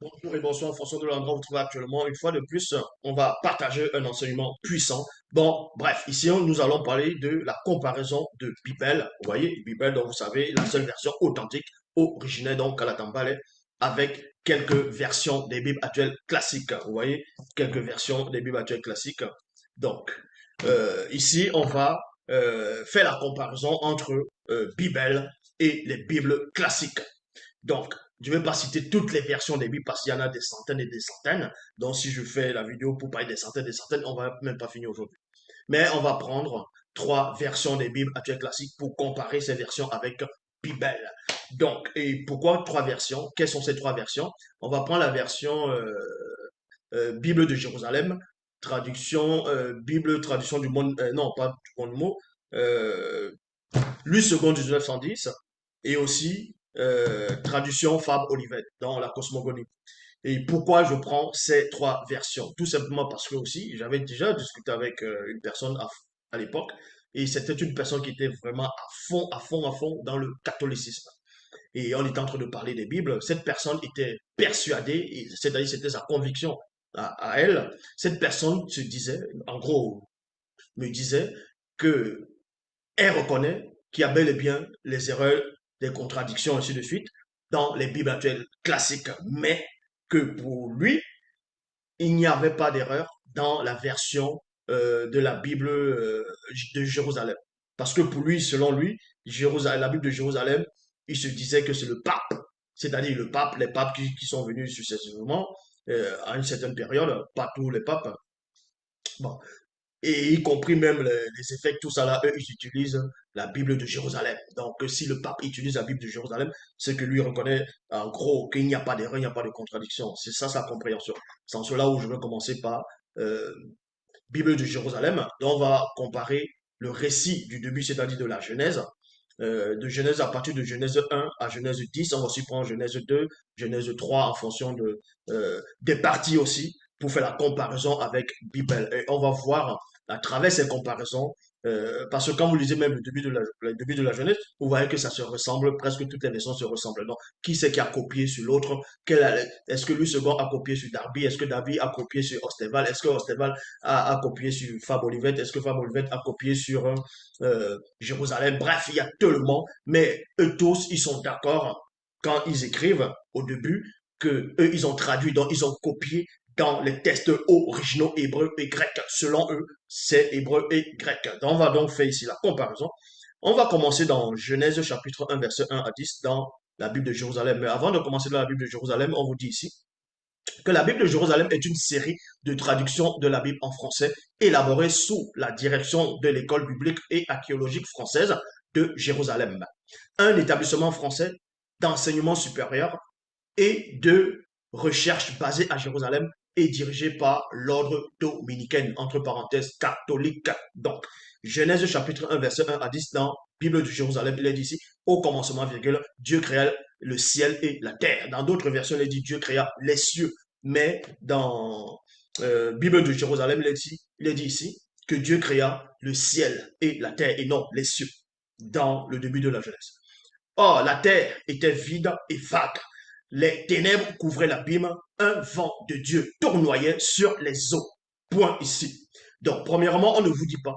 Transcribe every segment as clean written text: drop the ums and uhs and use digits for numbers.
Bonjour et bonsoir en fonction de l'endroit où vous vous trouvez actuellement. Une fois de plus, on va partager un enseignement puissant. Bon, bref, ici, nous allons parler de la comparaison de Bible. Vous voyez, Bible, donc vous savez, la seule version authentique, originelle, donc à la Tambale, avec quelques versions des Bibles actuelles classiques. Vous voyez, quelques versions des Bibles actuelles classiques. Donc, ici, on va faire la comparaison entre Bible et les Bibles classiques. Donc, je ne vais pas citer toutes les versions des Bibles parce qu'il y en a des centaines et des centaines. Donc, si je fais la vidéo pour parler des centaines, on va même pas finir aujourd'hui. Mais on va prendre trois versions des Bibles actuelles classiques pour comparer ces versions avec Bible. Donc, et pourquoi trois versions? Quelles sont ces trois versions? On va prendre la version Bible de Jérusalem, traduction Bible, traduction du monde, non pas du monde mot, euh, Louis II 1910 et aussi traduction Fabre Olivet dans la cosmogonie. Et pourquoi je prends ces trois versions? Tout simplement parce que aussi, j'avais déjà discuté avec une personne à l'époque et c'était une personne qui était vraiment à fond, à fond, à fond dans le catholicisme. Et on était en train de parler des Bibles. Cette personne était persuadée, c'est-à-dire c'était sa conviction à elle. Cette personne se disait, en gros, me disait que elle reconnaît qu'il y a bel et bien les erreurs, des contradictions, ainsi de suite, dans les Bibles actuelles classiques, mais que pour lui, il n'y avait pas d'erreur dans la version de la Bible de Jérusalem. Parce que pour lui, selon lui, Jérusalem, la Bible de Jérusalem, il se disait que c'est le pape, c'est-à-dire le pape, les papes qui sont venus successivement à une certaine période, pas tous les papes. Bon, et y compris même les évêques, tout ça là, eux, ils utilisent la Bible de Jérusalem. Donc, si le pape utilise la Bible de Jérusalem, c'est que lui reconnaît en gros qu'il n'y a pas d'erreur, il n'y a pas de contradiction. C'est ça sa compréhension. C'est en cela où je vais commencer par euh, Bible de Jérusalem. Donc, on va comparer le récit du début, c'est-à-dire de la Genèse, de Genèse à partir de Genèse 1 à Genèse 10. On va aussi prendre Genèse 2, Genèse 3 en fonction des parties aussi pour faire la comparaison avec Bible. Et on va voir à travers ces comparaisons, parce que quand vous lisez même le début de la Genèse, vous voyez que ça se ressemble, presque toutes les versions se ressemblent. Donc, qui c'est qui a copié sur l'autre? Est-ce que Louis II a copié sur Darby? Est-ce que Darby a copié sur Osteval? Est-ce que Osteval a copié sur Fab Olivet? Est-ce que Fab Olivet a copié sur Jérusalem? Bref, il y a tellement, mais eux tous, ils sont d'accord quand ils écrivent au début que eux, ils ont traduit, donc ils ont copié dans les textes originaux hébreux et grecs. Selon eux, c'est hébreu et grec. Donc, on va donc faire ici la comparaison. On va commencer dans Genèse chapitre 1, verset 1 à 10, dans la Bible de Jérusalem. Mais avant de commencer dans la Bible de Jérusalem, on vous dit ici que la Bible de Jérusalem est une série de traductions de la Bible en français élaborée sous la direction de l'école biblique et archéologique française de Jérusalem. Un établissement français d'enseignement supérieur et de recherche basé à Jérusalem et dirigé par l'ordre dominicain, entre parenthèses, catholique. Donc, Genèse chapitre 1, verset 1 à 10, dans Bible de Jérusalem, il est dit ici, au commencement, virgule, Dieu créa le ciel et la terre. Dans d'autres versions, il est dit Dieu créa les cieux. Mais dans Bible de Jérusalem, il est dit ici que Dieu créa le ciel et la terre et non les cieux dans le début de la Genèse. Or, la terre était vide et vague. Les ténèbres couvraient l'abîme. Un vent de Dieu tournoyait sur les eaux. Point ici. Donc, premièrement, on ne vous dit pas,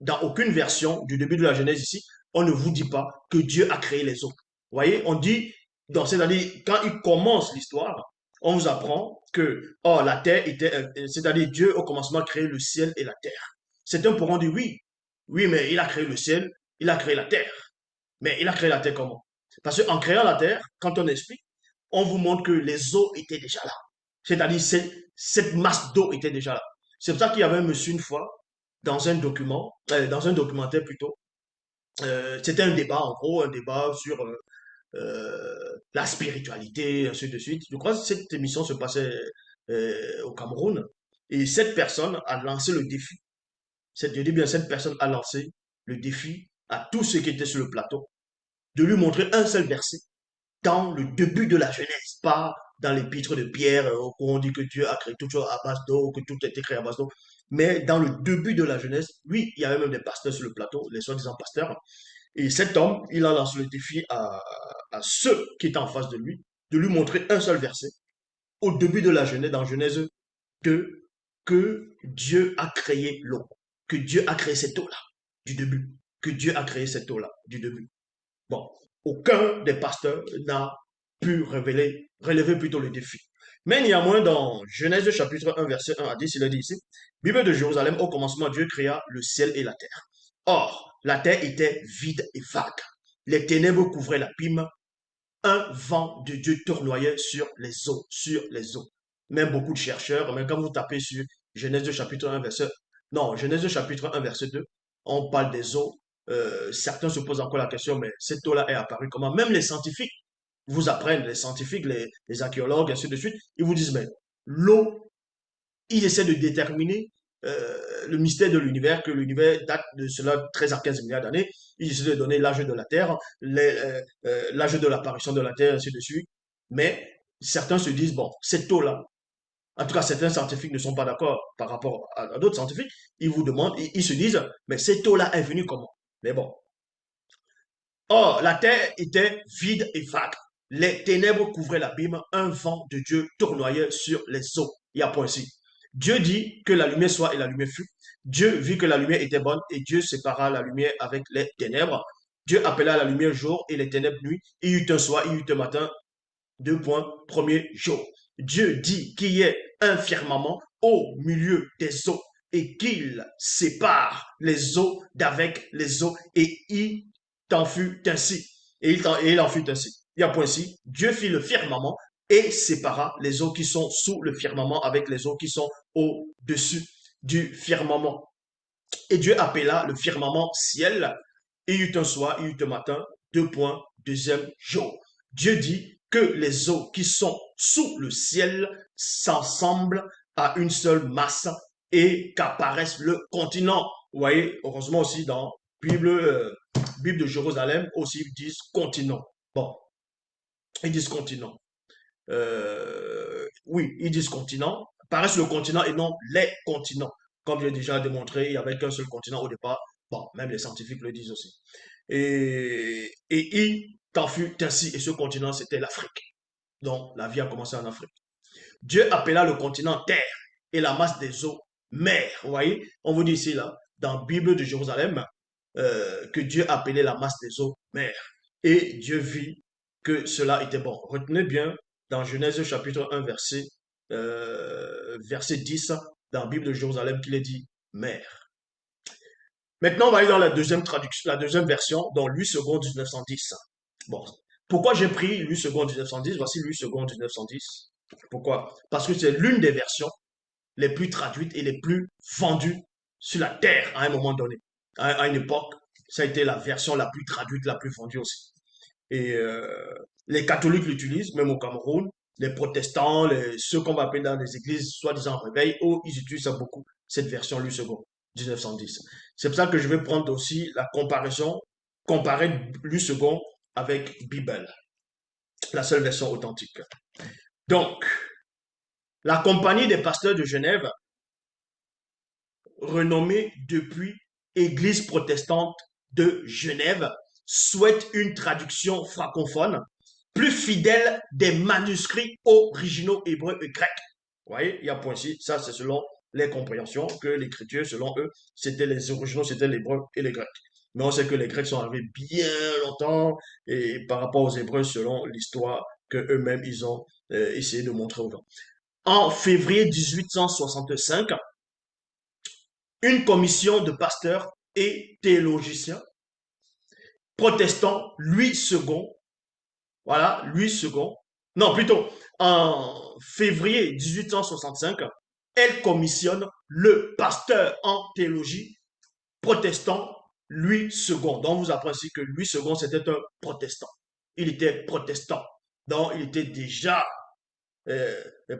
dans aucune version du début de la Genèse ici, on ne vous dit pas que Dieu a créé les eaux. Vous voyez, on dit, c'est-à-dire, quand il commence l'histoire, on vous apprend que, oh, la terre était, c'est-à-dire Dieu au commencement a créé le ciel et la terre. Certains pourront dire oui, oui, mais il a créé le ciel, il a créé la terre. Mais il a créé la terre comment? Parce qu'en créant la terre, quand on explique, on vous montre que les eaux étaient déjà là. C'est-à-dire cette masse d'eau était déjà là. C'est pour ça qu'il y avait un monsieur une fois, dans un documentaire plutôt, c'était un débat, en gros, un débat sur la spiritualité, ainsi de suite. Je crois que cette émission se passait au Cameroun. Et cette personne a lancé le défi. Je dis bien, cette personne a lancé le défi à tous ceux qui étaient sur le plateau de lui montrer un seul verset dans le début de la Genèse, pas dans l'épître de Pierre où on dit que Dieu a créé tout à base d'eau, que tout a été créé à base d'eau, mais dans le début de la Genèse, oui, il y avait même des pasteurs sur le plateau, les soi-disant pasteurs, et cet homme, il a lancé le défi à ceux qui étaient en face de lui montrer un seul verset au début de la Genèse, dans Genèse 2, que Dieu a créé l'eau, que Dieu a créé cette eau-là du début, que Dieu a créé cette eau-là du début. Bon, aucun des pasteurs n'a pu relever plutôt le défi. Mais néanmoins, dans Genèse chapitre 1, verset 1 à 10, il est dit ici, Bible de Jérusalem, au commencement, Dieu créa le ciel et la terre. Or, la terre était vide et vague. Les ténèbres couvraient l'abîme. Un vent de Dieu tournoyait sur les eaux, sur les eaux. Même beaucoup de chercheurs, même quand vous tapez sur Genèse chapitre 1, verset... Non, Genèse chapitre 1, verset 2, on parle des eaux. Certains se posent encore la question, mais cette eau-là est apparue comment? Même les scientifiques vous apprennent, les scientifiques, les archéologues, ainsi de suite, ils vous disent, mais l'eau, ils essaient de déterminer le mystère de l'univers, que l'univers date de cela 13 à 15 milliards d'années. Ils essaient de donner l'âge de la Terre, l'âge de l'apparition de la Terre, ainsi de suite. Mais certains se disent, bon, cette eau-là, en tout cas, certains scientifiques ne sont pas d'accord par rapport à d'autres scientifiques. Ils vous demandent, ils se disent, mais cette eau-là est venue comment? Mais bon. Or, la terre était vide et vague. Les ténèbres couvraient l'abîme. Un vent de Dieu tournoyait sur les eaux. Il y a point ici. Dieu dit que la lumière soit et la lumière fut. Dieu vit que la lumière était bonne et Dieu sépara la lumière avec les ténèbres. Dieu appela la lumière jour et les ténèbres nuit. Il y eut un soir, il y eut un matin. Deux points. Premier jour. Dieu dit qu'il y ait un firmament au milieu des eaux et qu'il sépare les eaux d'avec les eaux et il t'en fut ainsi. Et il en fut ainsi. Il y a point ici. Dieu fit le firmament et sépara les eaux qui sont sous le firmament avec les eaux qui sont au-dessus du firmament. Et Dieu appela le firmament ciel. Il y eut un soir, il y eut un matin. Deux points. Deuxième jour. Dieu dit que les eaux qui sont sous le ciel s'assemblent à une seule masse et qu'apparaisse le continent. Vous voyez, heureusement aussi dans Bible de Jérusalem, aussi ils disent continent. Bon, ils disent continent. Oui, ils disent continent. Apparaissent le continent et non les continents. Comme j'ai déjà démontré, il n'y avait qu'un seul continent au départ. Bon, même les scientifiques le disent aussi. Et il t'en fut ainsi. Et ce continent, c'était l'Afrique. Donc, la vie a commencé en Afrique. Dieu appela le continent terre et la masse des eaux mer. Vous voyez, on vous dit ici, là, dans la Bible de Jérusalem, que Dieu appelait la masse des eaux mer. Et Dieu vit que cela était bon. Retenez bien, dans Genèse chapitre 1, verset 10, dans la Bible de Jérusalem, qu'il est dit mer. Maintenant, on va aller dans la deuxième traduction, la deuxième version, dans Louis II 1910. Bon, pourquoi j'ai pris Louis II 1910? Voici Louis II 1910. Pourquoi? Parce que c'est l'une des versions les plus traduites et les plus vendues sur la terre à un moment donné. À une époque, ça a été la version la plus traduite, la plus vendue aussi. Et les catholiques l'utilisent, même au Cameroun. Les protestants, ceux qu'on va appeler dans les églises, soi-disant réveil, ils utilisent ça beaucoup, cette version Louis II, 1910. C'est pour ça que je vais prendre aussi la comparaison, comparer Louis II avec Bible, la seule version authentique. Donc, la compagnie des pasteurs de Genève, renommée depuis Église protestante de Genève, souhaite une traduction francophone plus fidèle des manuscrits originaux hébreux et grecs. Vous voyez, il y a un point ici, ça c'est selon les compréhensions que l'écriture, selon eux, c'était les originaux, c'était l'hébreu et les grecs. Mais on sait que les Grecs sont arrivés bien longtemps et par rapport aux Hébreux, selon l'histoire que eux-mêmes ils ont essayé de montrer aux gens. En février 1865, une commission de pasteurs et théologiciens protestants, Louis II, voilà, Louis II, non, plutôt, en février 1865, elle commissionne le pasteur en théologie protestant Louis II. Donc, vous apprenez ici que Louis II, c'était un protestant. Il était protestant. Donc, il était déjà,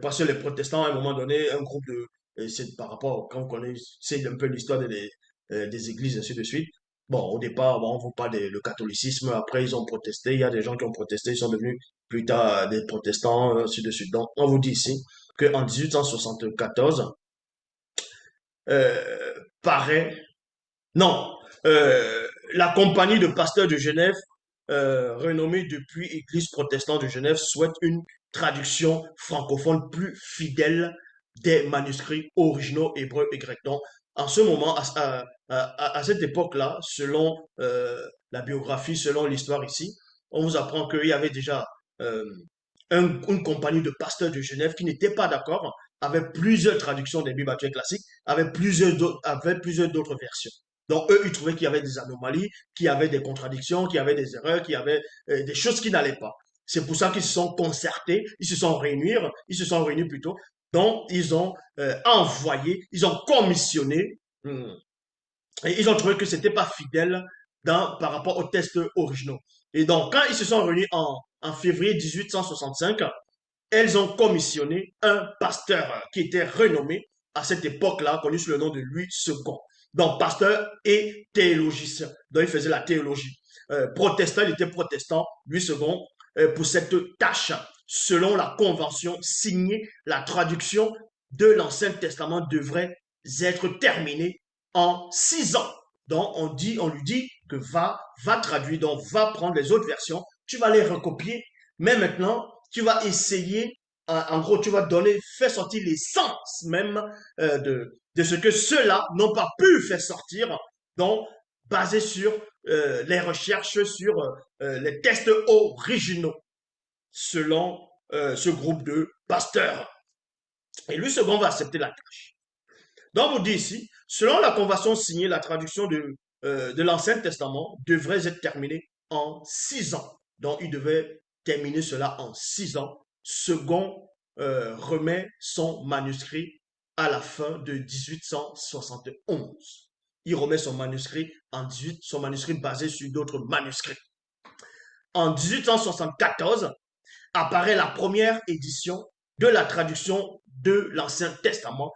parce que les protestants, à un moment donné, un groupe de, c'est par rapport, quand vous connaissez un peu l'histoire des églises, ainsi de suite. Bon, au départ, bon, on vous parle du catholicisme, après ils ont protesté, il y a des gens qui ont protesté, ils sont devenus plus tard des protestants, ainsi de suite. Donc, on vous dit ici qu'en 1874, paraît non, la compagnie de pasteurs de Genève, renommée depuis Église protestante de Genève, souhaite une traduction francophone plus fidèle des manuscrits originaux hébreux et grecs. Donc, en ce moment, à cette époque-là, selon la biographie, selon l'histoire ici, on vous apprend qu'il y avait déjà euh, une compagnie de pasteurs de Genève qui n'étaient pas d'accord avec plusieurs traductions des Bibles actuelles classiques, avec plusieurs d'autres versions. Donc, eux, ils trouvaient qu'il y avait des anomalies, qu'il y avait des contradictions, qu'il y avait des erreurs, qu'il y avait des choses qui n'allaient pas. C'est pour ça qu'ils se sont concertés, ils se sont réunis plutôt. Donc, ils ont envoyé, ils ont commissionné, et ils ont trouvé que c'était pas fidèle par rapport aux textes originaux. Et donc, quand ils se sont réunis en février 1865, elles ont commissionné un pasteur qui était renommé à cette époque-là, connu sous le nom de Louis II. Donc, pasteur et théologicien. Donc, il faisait la théologie. Protestant, il était protestant, Louis II, pour cette tâche. Selon la convention signée, la traduction de l'Ancien Testament devrait être terminée en 6 ans. Donc, on lui dit que va traduire, donc va prendre les autres versions, tu vas les recopier, mais maintenant, tu vas essayer, en gros, tu vas faire sortir l'essence même de ce que ceux-là n'ont pas pu faire sortir, donc basé sur les recherches sur les tests originaux, selon ce groupe de pasteurs. Et lui, second, va accepter la tâche. Donc, on vous dit ici, selon la convention signée, la traduction de l'Ancien Testament devrait être terminée en 6 ans. Donc, il devait terminer cela en 6 ans. Second remet son manuscrit à la fin de 1871. Il remet son manuscrit son manuscrit basé sur d'autres manuscrits. En 1874, apparaît la première édition de la traduction de l'Ancien Testament,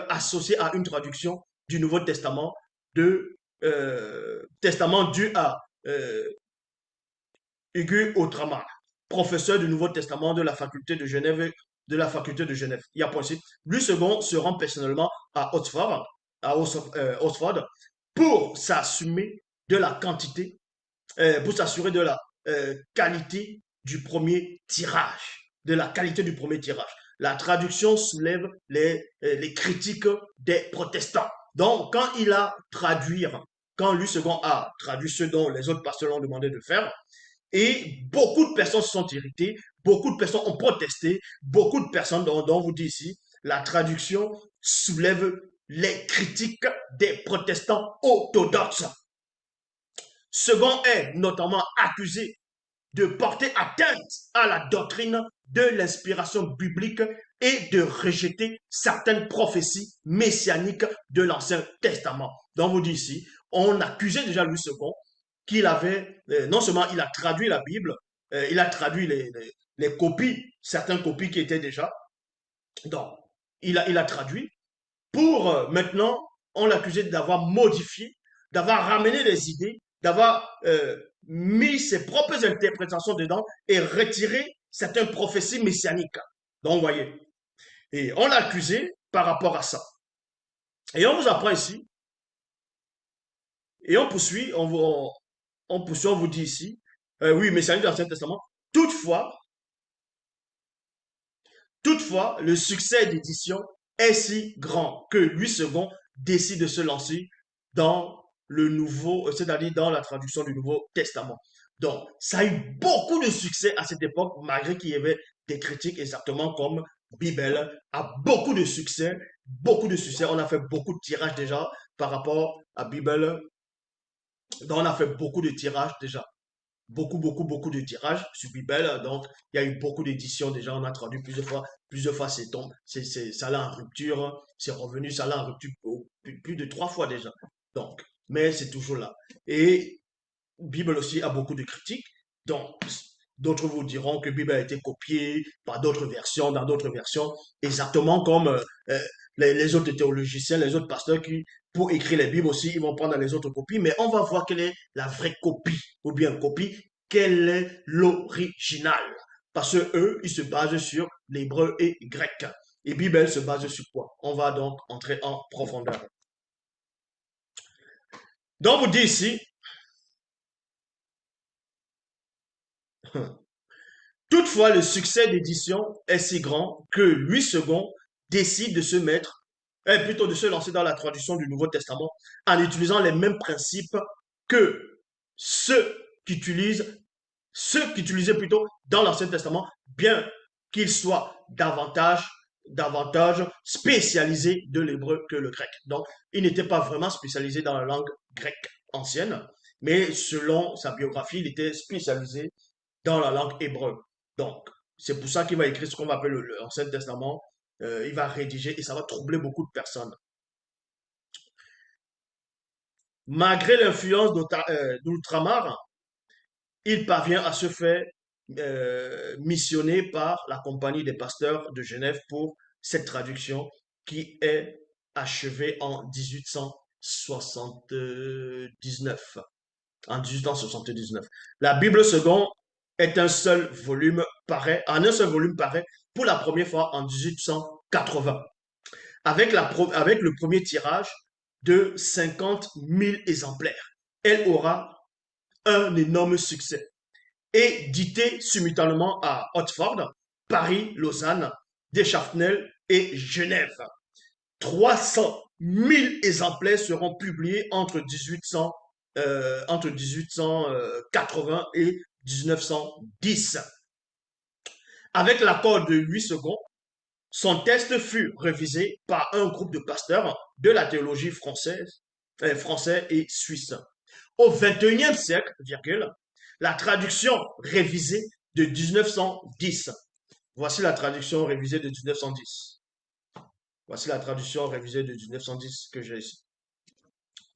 associée à une traduction du Nouveau Testament, Testament dû à Hugues Autramar, professeur du Nouveau Testament de la faculté de Genève. Il y a point ici. Lui second se rend personnellement à Oxford, Oxford pour s'assumer de la quantité, pour s'assurer de la qualité du premier tirage, de la qualité du premier tirage. La traduction soulève les critiques des protestants. Donc, quand lui second a traduit ce dont les autres pasteurs l'ont demandé de faire, et beaucoup de personnes se sont irritées, beaucoup de personnes ont protesté, beaucoup de personnes, dont on vous dit ici, la traduction soulève les critiques des protestants orthodoxes. Second est notamment accusé de porter atteinte à la doctrine de l'inspiration biblique et de rejeter certaines prophéties messianiques de l'Ancien Testament. Donc, on vous dit ici, on accusait déjà Louis II qu'il avait, non seulement il a traduit la Bible, il a traduit les copies, certaines copies qui étaient déjà, donc il a traduit, pour maintenant, on l'accusait d'avoir modifié, d'avoir ramené des idées, d'avoir mis ses propres interprétations dedans et retiré certaines prophéties messianiques. Donc, vous voyez. Et on l'a accusé par rapport à ça. Et on vous apprend ici, et on poursuit, on vous dit ici, oui, messianique dans l'Ancien Testament. Toutefois, toutefois, le succès d'édition est si grand que Louis II décide de se lancer dans le nouveau, c'est-à-dire dans la traduction du Nouveau Testament. Donc, ça a eu beaucoup de succès à cette époque, malgré qu'il y avait des critiques exactement comme Bible a beaucoup de succès, beaucoup de succès. On a fait beaucoup de tirages déjà par rapport à Bible. Donc, on a fait beaucoup de tirages déjà beaucoup de tirages sur Bible. Donc, il y a eu beaucoup d'éditions déjà. On a traduit plusieurs fois ça l'a en rupture. C'est revenu, ça l'a en rupture plus de 3 fois déjà. Donc, mais c'est toujours là. Et Bible aussi a beaucoup de critiques. Donc, d'autres vous diront que Bible a été copiée par d'autres versions, dans d'autres versions, exactement comme les autres théologiciens, les autres pasteurs qui, pour écrire les Bibles aussi, ils vont prendre les autres copies, mais on va voir quelle est la vraie copie, ou bien copie, quel est l'original. Parce que eux, ils se basent sur l'hébreu et grec. Et Bible, elle se base sur quoi? On va donc entrer en profondeur. Donc, vous dit ici, Toutefois, le succès d'édition est si grand que Louis II décide de se mettre, plutôt de se lancer dans la traduction du Nouveau Testament en utilisant les mêmes principes que ceux ceux qu'utilisaient plutôt dans l'Ancien Testament, bien qu'ils soient davantage spécialisés de l'hébreu que le grec. Donc, il n'était pas vraiment spécialisé dans la langue grecque ancienne, mais selon sa biographie, il était spécialisé dans la langue hébreu. Donc, c'est pour ça qu'il va écrire ce qu'on va appeler l'Ancien Testament. Il va rédiger et ça va troubler beaucoup de personnes. Malgré l'influence d'Outre-Mar, il parvient à se faire missionner par la Compagnie des pasteurs de Genève pour cette traduction qui est achevée en 1879. En 1879. La Bible seconde est un seul volume en un seul volume paraît pour la première fois en 1880 avec le premier tirage de 50 000 exemplaires. Elle aura un énorme succès. Édité simultanément à Oxford, Paris, Lausanne, Deschâtel et Genève. 300 000 exemplaires seront publiés entre 1880 et 1910. Avec l'accord de Louis II, son texte fut révisé par un groupe de pasteurs de la théologie français et suisse. Au XXIe siècle, la traduction révisée de 1910. Voici la traduction révisée de 1910. Voici la traduction révisée de 1910 que j'ai ici.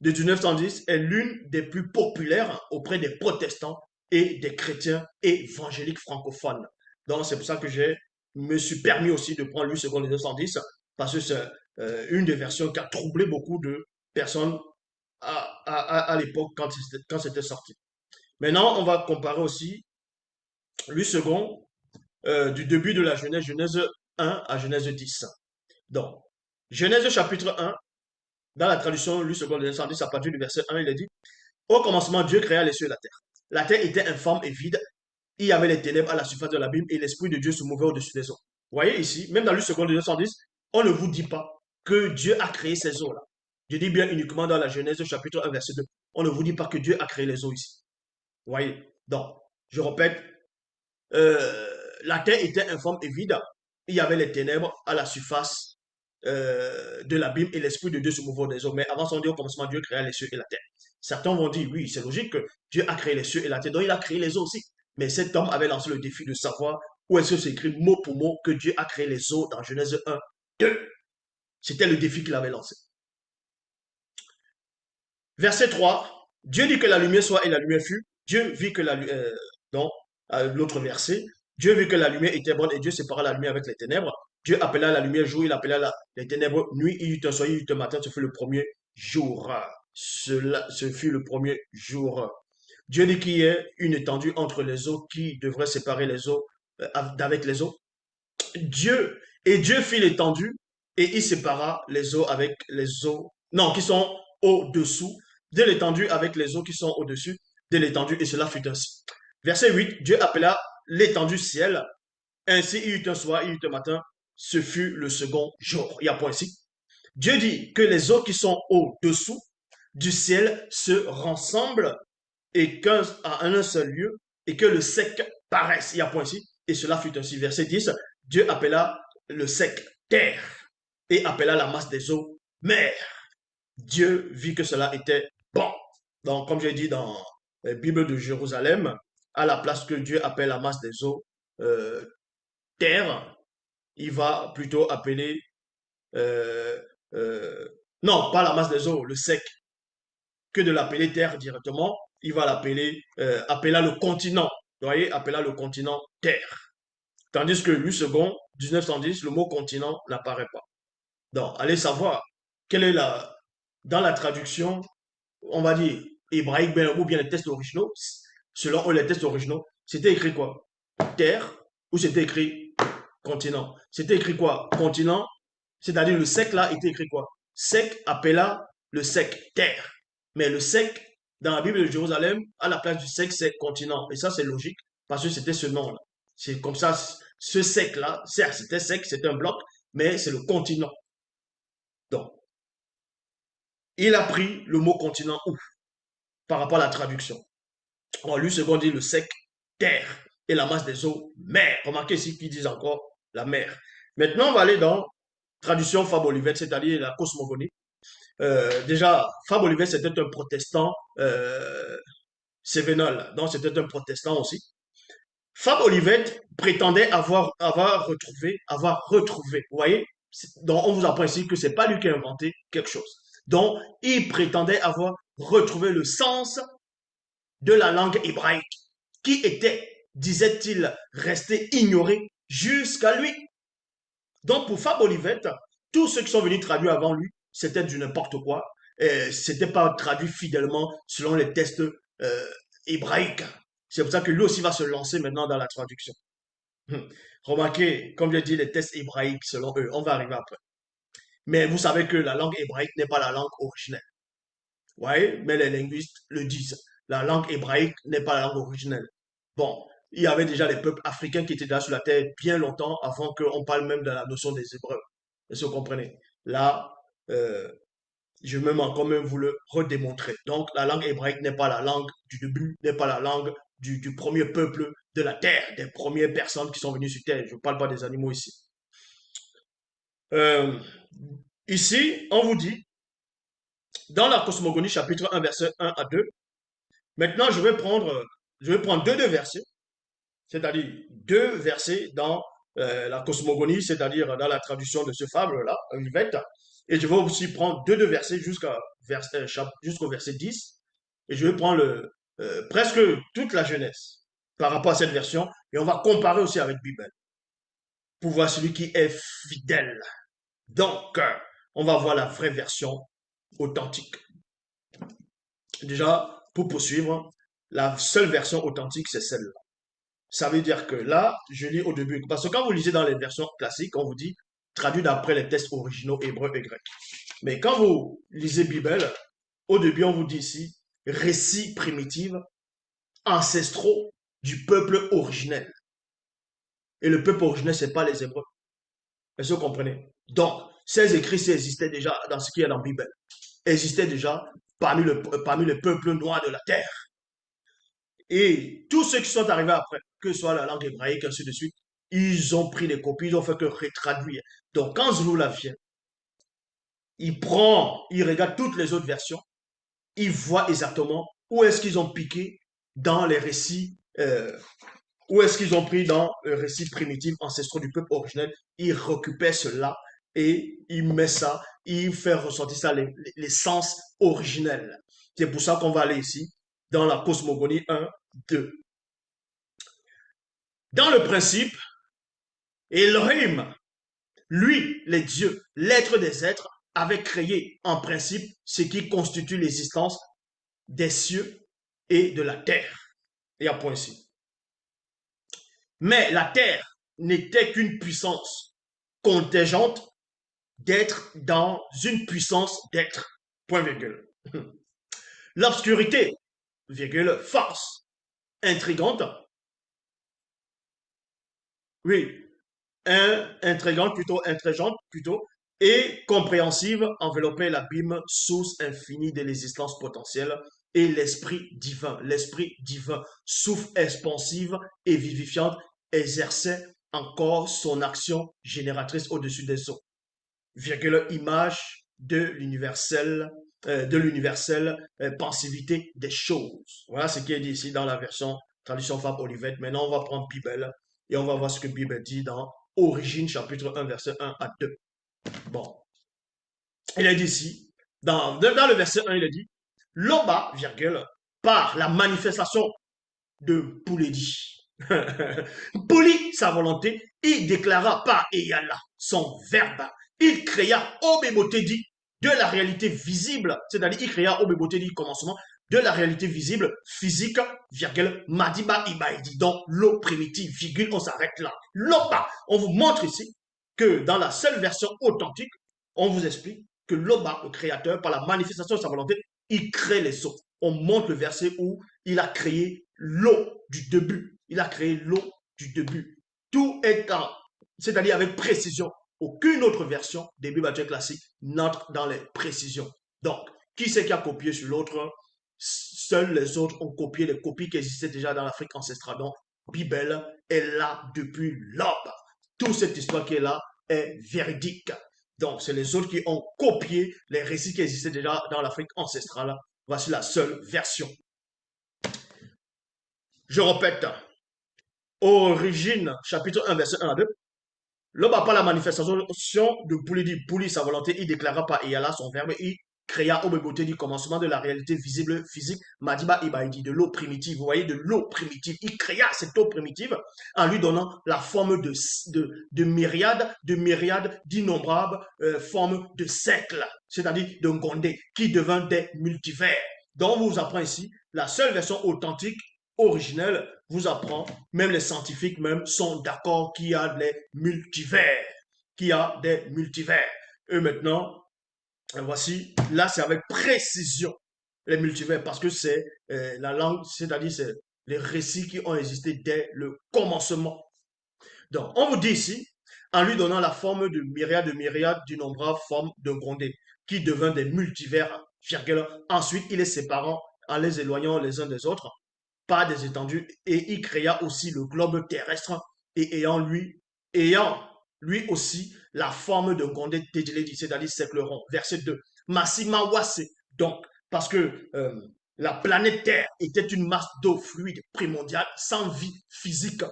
De 1910 est l'une des plus populaires auprès des protestants et des chrétiens évangéliques francophones. Donc c'est pour ça que je me suis permis aussi de prendre Louis II de 1910 parce que c'est une des versions qui a troublé beaucoup de personnes à l'époque quand c'était sorti. Maintenant, on va comparer aussi Louis II du début de la Genèse, Genèse 1 à Genèse 10. Donc, Genèse chapitre 1, dans la traduction Louis II de 1910, à partir du verset 1, il est dit: Au commencement, Dieu créa les cieux et la terre. La terre était informe et vide. Il y avait les ténèbres à la surface de l'abîme et l'Esprit de Dieu se mouvait au-dessus des eaux. Vous voyez ici, même dans Louis II de 1910, on ne vous dit pas que Dieu a créé ces eaux-là. Je dis bien uniquement dans la Genèse chapitre 1, verset 2. On ne vous dit pas que Dieu a créé les eaux ici. Vous voyez? Donc, je répète, la terre était informe et vide. Il y avait les ténèbres à la surface de l'abîme et l'Esprit de Dieu se mouvait des eaux. Mais avant son Dieu, au commencement, Dieu créa les cieux et la terre. Certains vont dire, oui, c'est logique que Dieu a créé les cieux et la terre, donc il a créé les eaux aussi. Mais cet homme avait lancé le défi de savoir où est-ce que c'est écrit mot pour mot que Dieu a créé les eaux dans Genèse 1, 2. C'était le défi qu'il avait lancé. Verset 3, Dieu dit que la lumière soit et la lumière fut. Dieu vit que l'autre verset, Dieu vit que la lumière était bonne et Dieu sépara la lumière avec les ténèbres. Dieu appela la lumière jour, il appela les ténèbres nuit, il y eut un soir, il y eut un matin, ce fut le premier jour. Ce fut le premier jour. Dieu dit qu'il y ait une étendue entre les eaux qui devrait séparer les eaux d'avec les eaux. Dieu fit l'étendue et il sépara les eaux avec les eaux, non, qui sont au-dessous, de l'étendue avec les eaux qui sont au-dessus de l'étendue, et cela fut ainsi. Verset 8, Dieu appela l'étendue ciel, ainsi il y eut un soir, il y eut un matin, ce fut le second jour. Il y a point ici. Dieu dit que les eaux qui sont au-dessous du ciel se rassemblent et qu'à un seul lieu, et que le sec paraisse. Il y a point ici. Et cela fut ainsi. Verset 10, Dieu appela le sec terre et appela la masse des eaux mer. Dieu vit que cela était bon. Donc, comme j'ai dit dans la Bible de Jérusalem, à la place que Dieu appelle la masse des eaux euh, terre, il va plutôt appeler, euh, euh, non, pas la masse des eaux, le sec, que de l'appeler terre directement, il va l'appeler, appela le continent. Vous voyez, appela le continent terre. Tandis que Louis II, 1910, le mot continent n'apparaît pas. Donc, allez savoir quelle est dans la traduction, on va dire, hébraïque ou bien les textes originaux, selon les textes originaux, c'était écrit quoi? Terre ou c'était écrit continent? C'était écrit quoi? Continent, c'est-à-dire le sec là était écrit quoi? Sec appela le sec terre. Mais le sec, dans la Bible de Jérusalem, à la place du sec, c'est continent. Et ça, c'est logique, parce que c'était ce nom-là. C'est comme ça, ce sec-là, certes, c'était sec, c'est un bloc, mais c'est le continent. Donc, il a pris le mot continent où par rapport à la traduction. Alors, lui, second dit le sec, terre, et la masse des eaux, mer. Remarquez ici qu'ils disent encore la mer. Maintenant, on va aller dans traduction Fab-Olivet, c'est-à-dire la cosmogonie. Déjà, Fab-Olivet, c'était un protestant cévénol, donc c'était un protestant aussi. Fab-Olivet prétendait avoir retrouvé, vous voyez, donc on vous apprend ici que c'est pas lui qui a inventé quelque chose. Donc, il prétendait avoir retrouvé le sens de la langue hébraïque, qui était, disait-il, resté ignoré jusqu'à lui. Donc, pour Fab Olivet, tous ceux qui sont venus traduire avant lui, c'était du n'importe quoi. C'était pas traduit fidèlement selon les tests hébraïques. C'est pour ça que lui aussi va se lancer maintenant dans la traduction. Remarquez, comme je dis, les tests hébraïques selon eux, on va arriver après. Mais vous savez que la langue hébraïque n'est pas la langue originelle. Vous voyez, mais les linguistes le disent. La langue hébraïque n'est pas la langue originelle. Bon, il y avait déjà les peuples africains qui étaient là sur la terre bien longtemps avant qu'on parle même de la notion des Hébreux. Est-ce que vous comprenez? Là, euh, je vais même quand même vous le redémontrer. Donc, la langue hébraïque n'est pas la langue du début, n'est pas la langue du premier peuple de la terre, des premières personnes qui sont venues sur terre. Je ne parle pas des animaux ici. Euh, ici, on vous dit, dans la cosmogonie, chapitre 1, verset 1 à 2, maintenant je vais prendre deux versets, c'est-à-dire deux versets dans la cosmogonie, c'est-à-dire dans la traduction de ce fable-là, Olivet, et je vais aussi prendre deux versets jusqu'au verset 10, et je vais prendre presque toute la Genèse par rapport à cette version, et on va comparer aussi avec Bible, pour voir celui qui est fidèle. Donc, on va voir la vraie version authentique. Déjà, pour poursuivre, la seule version authentique, c'est celle-là. Ça veut dire que là, je lis au début, parce que quand vous lisez dans les versions classiques, on vous dit traduit d'après les textes originaux hébreux et grecs. Mais quand vous lisez Bible, au début, on vous dit ici récits primitifs ancestraux du peuple originel. Et le peuple originel, ce n'est pas les Hébreux. Est-ce que vous comprenez? Donc, ces écrits existaient déjà dans ce qui est dans la Bible, existaient déjà parmi les peuples noirs de la terre. Et tous ceux qui sont arrivés après, que ce soit la langue hébraïque, ainsi de suite, ils ont pris les copies, ils ont fait que retraduire. Donc, quand Zouloula vient, il regarde toutes les autres versions, il voit exactement où est-ce qu'ils ont piqué dans les récits, où est-ce qu'ils ont pris dans le récit primitif ancestraux du peuple originel, il récupère cela et il met ça, il fait ressortir ça, l'essence originelle. C'est pour ça qu'on va aller ici, dans la cosmogonie 1, 2. Dans le principe, Elohim, lui, les dieux, l'être des êtres, avait créé en principe ce qui constitue l'existence des cieux et de la terre. Et à point ici. Mais la terre n'était qu'une puissance contingente d'être dans une puissance d'être. Point virgule. L'obscurité, virgule, force, intrigante. Oui, intrigante plutôt, et compréhensive, enveloppait l'abîme, source infinie de l'existence potentielle, et l'esprit divin, souffle expansive et vivifiante, exerçait encore son action génératrice au-dessus des eaux. Virgule, image de l'universelle pensivité des choses. Voilà ce qui est dit ici dans la version traduction Fab Olivet. Maintenant, on va prendre Bible et on va voir ce que Bible dit dans Origine, chapitre 1, verset 1 à 2. Bon, il est dit ici, dans le verset 1, il est dit, Loba, virgule, par la manifestation de Poulédi. Pouli sa volonté, il déclara par Eyala son verbe. Il créa Obébotedi de la réalité visible, c'est-à-dire il créa Obébotedi commencement de la réalité visible, physique, virgule, Madiba Ibaidi, donc l'eau primitive, virgule, on s'arrête là. Loba, on vous montre ici que dans la seule version authentique, on vous explique que Loba, le créateur, par la manifestation de sa volonté, il crée les eaux. On montre le verset où il a créé l'eau du début. Il a créé l'eau du début. Tout est en, c'est-à-dire avec précision. Aucune autre version des Bibles actuelles classiques n'entre dans les précisions. Donc, qui c'est qui a copié sur l'autre? Seuls les autres ont copié les copies qui existaient déjà dans l'Afrique ancestrale. Donc, Bible est là depuis l'aube. Toute cette histoire qui est là est véridique. Donc, c'est les autres qui ont copié les récits qui existaient déjà dans l'Afrique ancestrale. Voici la seule version. Je répète, Origine, chapitre 1, verset 1 à 2. L'homme n'a pas la manifestation de Pouli, sa volonté, il déclara par Eyala son verbe, il créa au beauté du commencement de la réalité visible physique, Madiba Ibaïdi, de l'eau primitive. Vous voyez, de l'eau primitive. Il créa cette eau primitive en lui donnant la forme de myriades, d'innombrables formes de cercles, c'est-à-dire de Ngondé, qui devint des multivers. Donc, on vous apprend ici la seule version authentique originelle vous apprend, même les scientifiques même sont d'accord qu'il y a des multivers, qu'il y a des multivers. Et maintenant, voici, là c'est avec précision les multivers parce que c'est la langue, c'est-à-dire c'est les récits qui ont existé dès le commencement. Donc, on vous dit ici, en lui donnant la forme de myriades d'innombrables formes de grondés, qui devint des multivers, ensuite il est séparant en les éloignant les uns des autres par des étendues, et il créa aussi le globe terrestre, et ayant lui aussi la forme de Gondé Tedjeledi, c'est-à-dire cercle rond. Verset 2. Massima Wase, donc, parce que la planète Terre était une masse d'eau fluide primordiale, sans vie physique,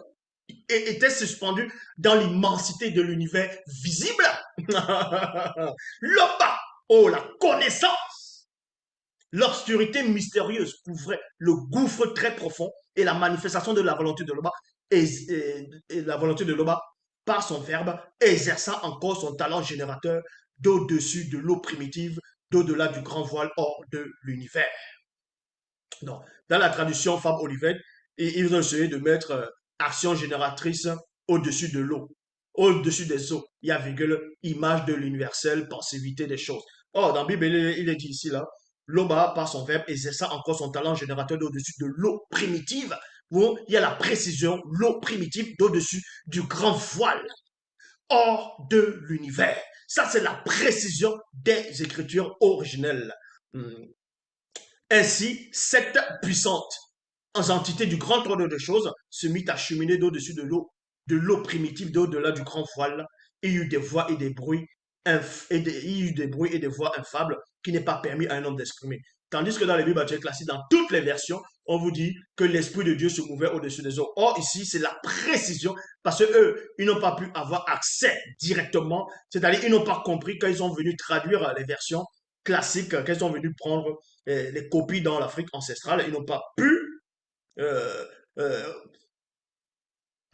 et était suspendue dans l'immensité de l'univers visible. L'Oba, oh la connaissance. L'obscurité mystérieuse couvrait le gouffre très profond et la manifestation de la volonté de l'Oba et la volonté de l'Oba par son verbe exerça encore son talent générateur d'au-dessus de l'eau primitive, d'au-delà du grand voile hors de l'univers. Dans la traduction Fab Olivet, ils ont essayé de mettre action génératrice au-dessus de l'eau, au-dessus des eaux. Il y a virgule, image de l'universel, pensivité des choses. Or, dans la Bible, il est dit ici, là, l'Oba, par son verbe, exerça encore son talent générateur d'au-dessus de l'eau primitive, où il y a la précision, l'eau primitive d'au-dessus du grand voile, hors de l'univers. Ça, c'est la précision des écritures originelles. Ainsi, cette puissante entité du grand ordre des choses se mit à cheminer d'au-dessus de l'eau primitive, d'au-delà du grand voile. Il y eut des voix et des bruits, et des voix infables qui n'est pas permis à un homme d'exprimer. Tandis que dans les Bibles actuelles classiques, dans toutes les versions, on vous dit que l'Esprit de Dieu se mouvait au-dessus des eaux. Or, ici, c'est la précision, parce que eux, ils n'ont pas pu avoir accès directement, c'est-à-dire ils n'ont pas compris quand ils sont venus traduire les versions classiques, quand ils sont venus prendre les copies dans l'Afrique ancestrale, ils n'ont pas pu euh, euh,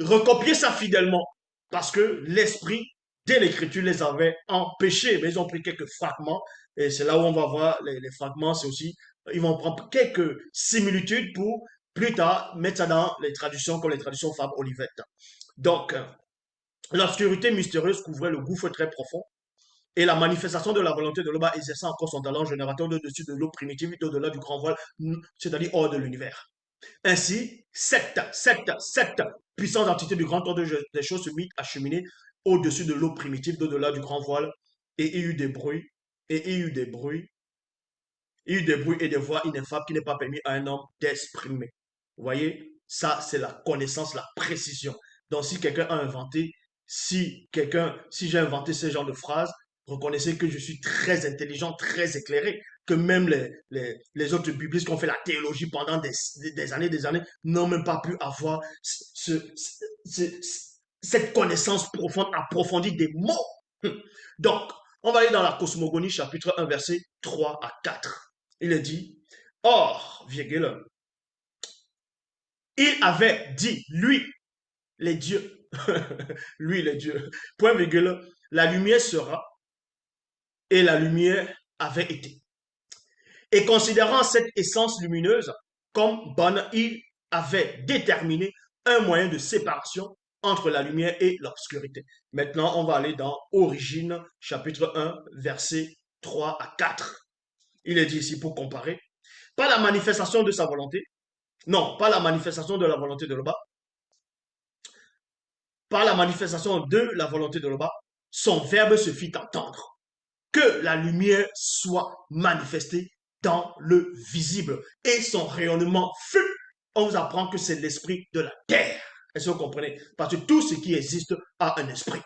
recopier ça fidèlement parce que l'esprit dès l'écriture les avait empêchés, mais ils ont pris quelques fragments et c'est là où on va voir les fragments, c'est aussi, ils vont prendre quelques similitudes pour plus tard mettre ça dans les traductions comme les traductions Fab Olivette. Donc, l'obscurité mystérieuse couvrait le gouffre très profond et la manifestation de la volonté de l'Oba exerçant encore son talent générateur au-dessus de l'eau primitive et au-delà du grand voile, c'est-à-dire hors de l'univers. Ainsi, cette puissante entité du grand ordre des choses se mit à cheminer au-dessus de l'eau primitive, d'au-delà du grand voile, et il y eut des bruits, et il y eut des bruits, il y eut des bruits et des voix ineffables qui n'est pas permis à un homme d'exprimer. Vous voyez, ça c'est la connaissance, la précision. Donc si quelqu'un a inventé, si j'ai inventé ce genre de phrase, reconnaissez que je suis très intelligent, très éclairé, que même les autres biblistes qui ont fait la théologie pendant des années n'ont même pas pu avoir cette connaissance profonde, approfondie des mots. Donc, on va aller dans la cosmogonie, chapitre 1, verset 3 à 4. Il est dit, or, virgule, il avait dit, lui, les dieux, lui, les dieux, point virgule, la lumière sera, et la lumière avait été. Et considérant cette essence lumineuse comme bonne, il avait déterminé un moyen de séparation entre la lumière et l'obscurité. Maintenant, on va aller dans Origine, chapitre 1, versets 3 à 4. Il est dit ici pour comparer. Pas la manifestation de sa volonté, non, pas la manifestation de la volonté de l'Oba, par la manifestation de la volonté de l'Oba, son verbe se fit entendre. Que la lumière soit manifestée dans le visible. Et son rayonnement fut. On vous apprend que c'est l'esprit de la terre. Est-ce que vous comprenez? Parce que tout ce qui existe a un esprit.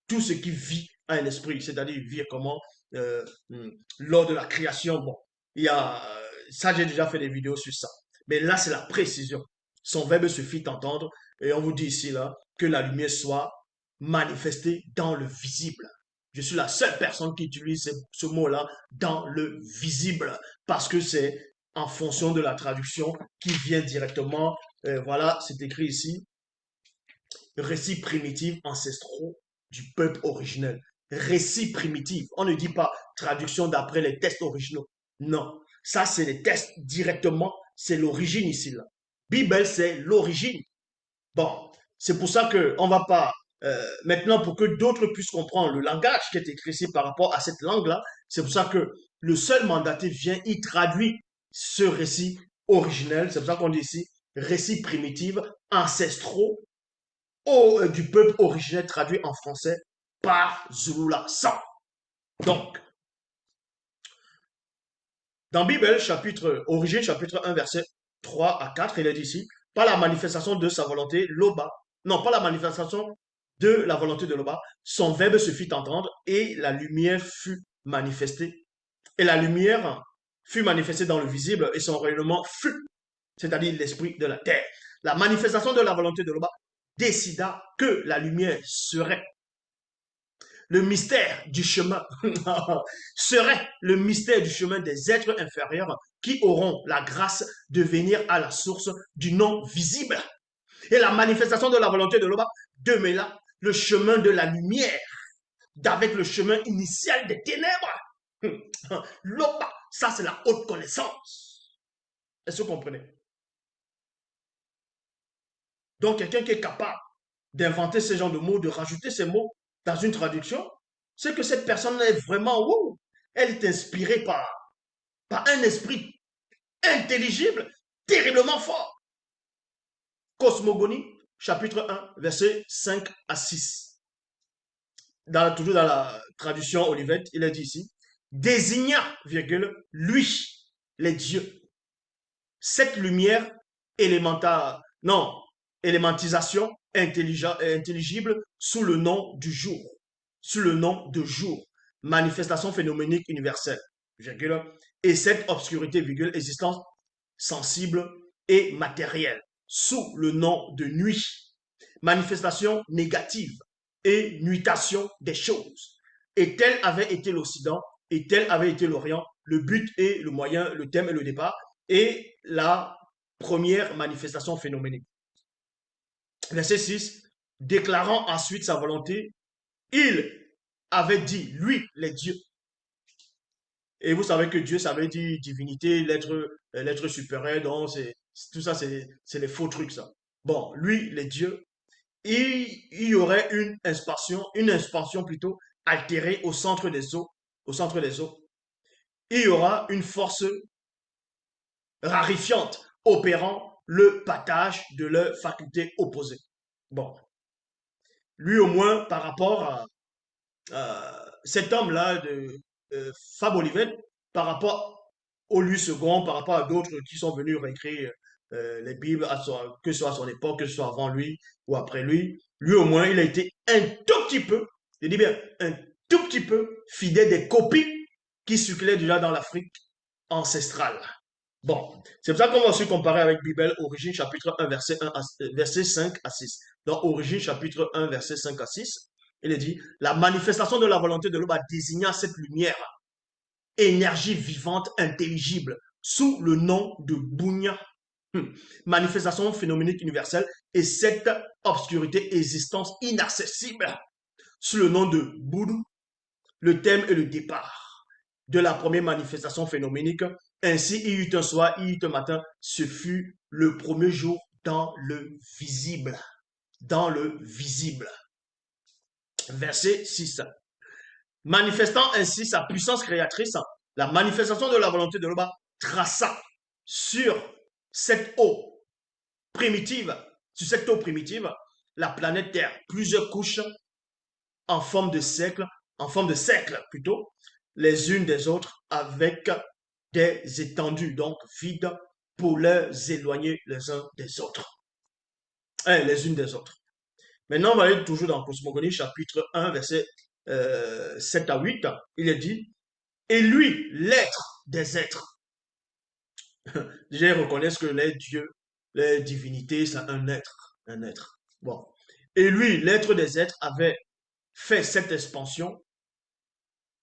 Tout ce qui vit a un esprit. C'est-à-dire vivre comment euh, lors de la création. Bon, il y a ça, j'ai déjà fait des vidéos sur ça. Mais là, c'est la précision. Son verbe se fit entendre. Et on vous dit ici, là, que la lumière soit manifestée dans le visible. Je suis la seule personne qui utilise ce mot-là dans le visible parce que c'est en fonction de la traduction qui vient directement. Voilà, c'est écrit ici. Récits primitifs ancestraux du peuple originel. Récits primitifs. On ne dit pas traduction d'après les textes originaux. Non. Ça, c'est les textes directement. C'est l'origine ici, là. Bible, c'est l'origine. Bon, c'est pour ça que on va pas maintenant pour que d'autres puissent comprendre le langage qui est écrit ici par rapport à cette langue-là. C'est pour ça que le seul mandaté vient, il traduit ce récit originel. C'est pour ça qu'on dit ici récits primitifs ancestraux du peuple originel traduit en français par Zulula 100. Donc, dans Bible, Origine, chapitre 1, verset 3 à 4, il est dit ici, par la manifestation de sa volonté, l'Oba, non, pas la manifestation de la volonté de l'Oba, son verbe se fit entendre et la lumière fut manifestée. Et la lumière fut manifestée dans le visible et son rayonnement fut, c'est-à-dire l'esprit de la terre. La manifestation de la volonté de l'Oba décida que la lumière serait le mystère du chemin serait le mystère du chemin des êtres inférieurs qui auront la grâce de venir à la source du non visible. Et la manifestation de la volonté de l'Oba démêla le chemin de la lumière d'avec le chemin initial des ténèbres. L'Oba, ça c'est la haute connaissance. Est-ce que vous comprenez? Donc quelqu'un qui est capable d'inventer ce genre de mots, de rajouter ces mots dans une traduction, c'est que cette personne est vraiment, wow, elle est inspirée par un esprit intelligible, terriblement fort. Cosmogonie, chapitre 1, versets 5 à 6. Toujours dans la traduction Olivet, il est dit ici, désigna, virgule, lui, les dieux. Cette lumière élémentaire, non, élémentisation intelligible sous le nom du jour, sous le nom de jour, manifestation phénoménique universelle, virgule, et cette obscurité, virgule, existence sensible et matérielle, sous le nom de nuit, manifestation négative et nuitation des choses. Et tel avait été l'Occident, et tel avait été l'Orient, le but et le moyen, le thème et le départ, et la première manifestation phénoménique. Verset 6, déclarant ensuite sa volonté, il avait dit, lui, les dieux. Et vous savez que Dieu, ça veut dire divinité, l'être supérieur, donc tout ça, c'est les faux trucs, ça. Bon, lui, les dieux, il y aurait une expansion plutôt altérée au centre des eaux, au centre des eaux. Il y aura une force rarifiante opérant le partage de leurs facultés opposées. Bon, lui au moins par rapport à cet homme-là de Fab Olivet, par rapport au lui second, par rapport à d'autres qui sont venus réécrire les Bibles, que ce soit à son époque, que ce soit avant lui ou après lui, lui au moins il a été un tout petit peu, je dis bien un tout petit peu fidèle des copies qui circulaient déjà dans l'Afrique ancestrale. Bon, c'est pour ça qu'on va aussi comparer avec Bible, Origine chapitre 1, verset 5 à 6. Dans Origine chapitre 1, verset 5 à 6, il est dit, la manifestation de la volonté de l'homme a désigné cette lumière, énergie vivante, intelligible, sous le nom de Bounya. Manifestation phénoménique universelle et cette obscurité, existence inaccessible, sous le nom de Boudou, le thème et le départ de la première manifestation phénoménique. Ainsi, il y eut un soir, il y eut un matin, ce fut le premier jour dans le visible. Dans le visible. Verset 6. Manifestant ainsi sa puissance créatrice, la manifestation de la volonté de l'Oba traça sur cette eau primitive, la planète Terre plusieurs couches en forme de cercle, plutôt, les unes des autres avec des étendues, donc vides, pour les éloigner les uns des autres, les unes des autres. Maintenant, on va aller toujours dans Cosmogonie, chapitre 1, verset 7 à 8. Il est dit, et lui, l'être des êtres. Déjà, ils reconnaissent que les dieux, les divinités, c'est un être. Un être. Bon. Et lui, l'être des êtres, avait fait cette expansion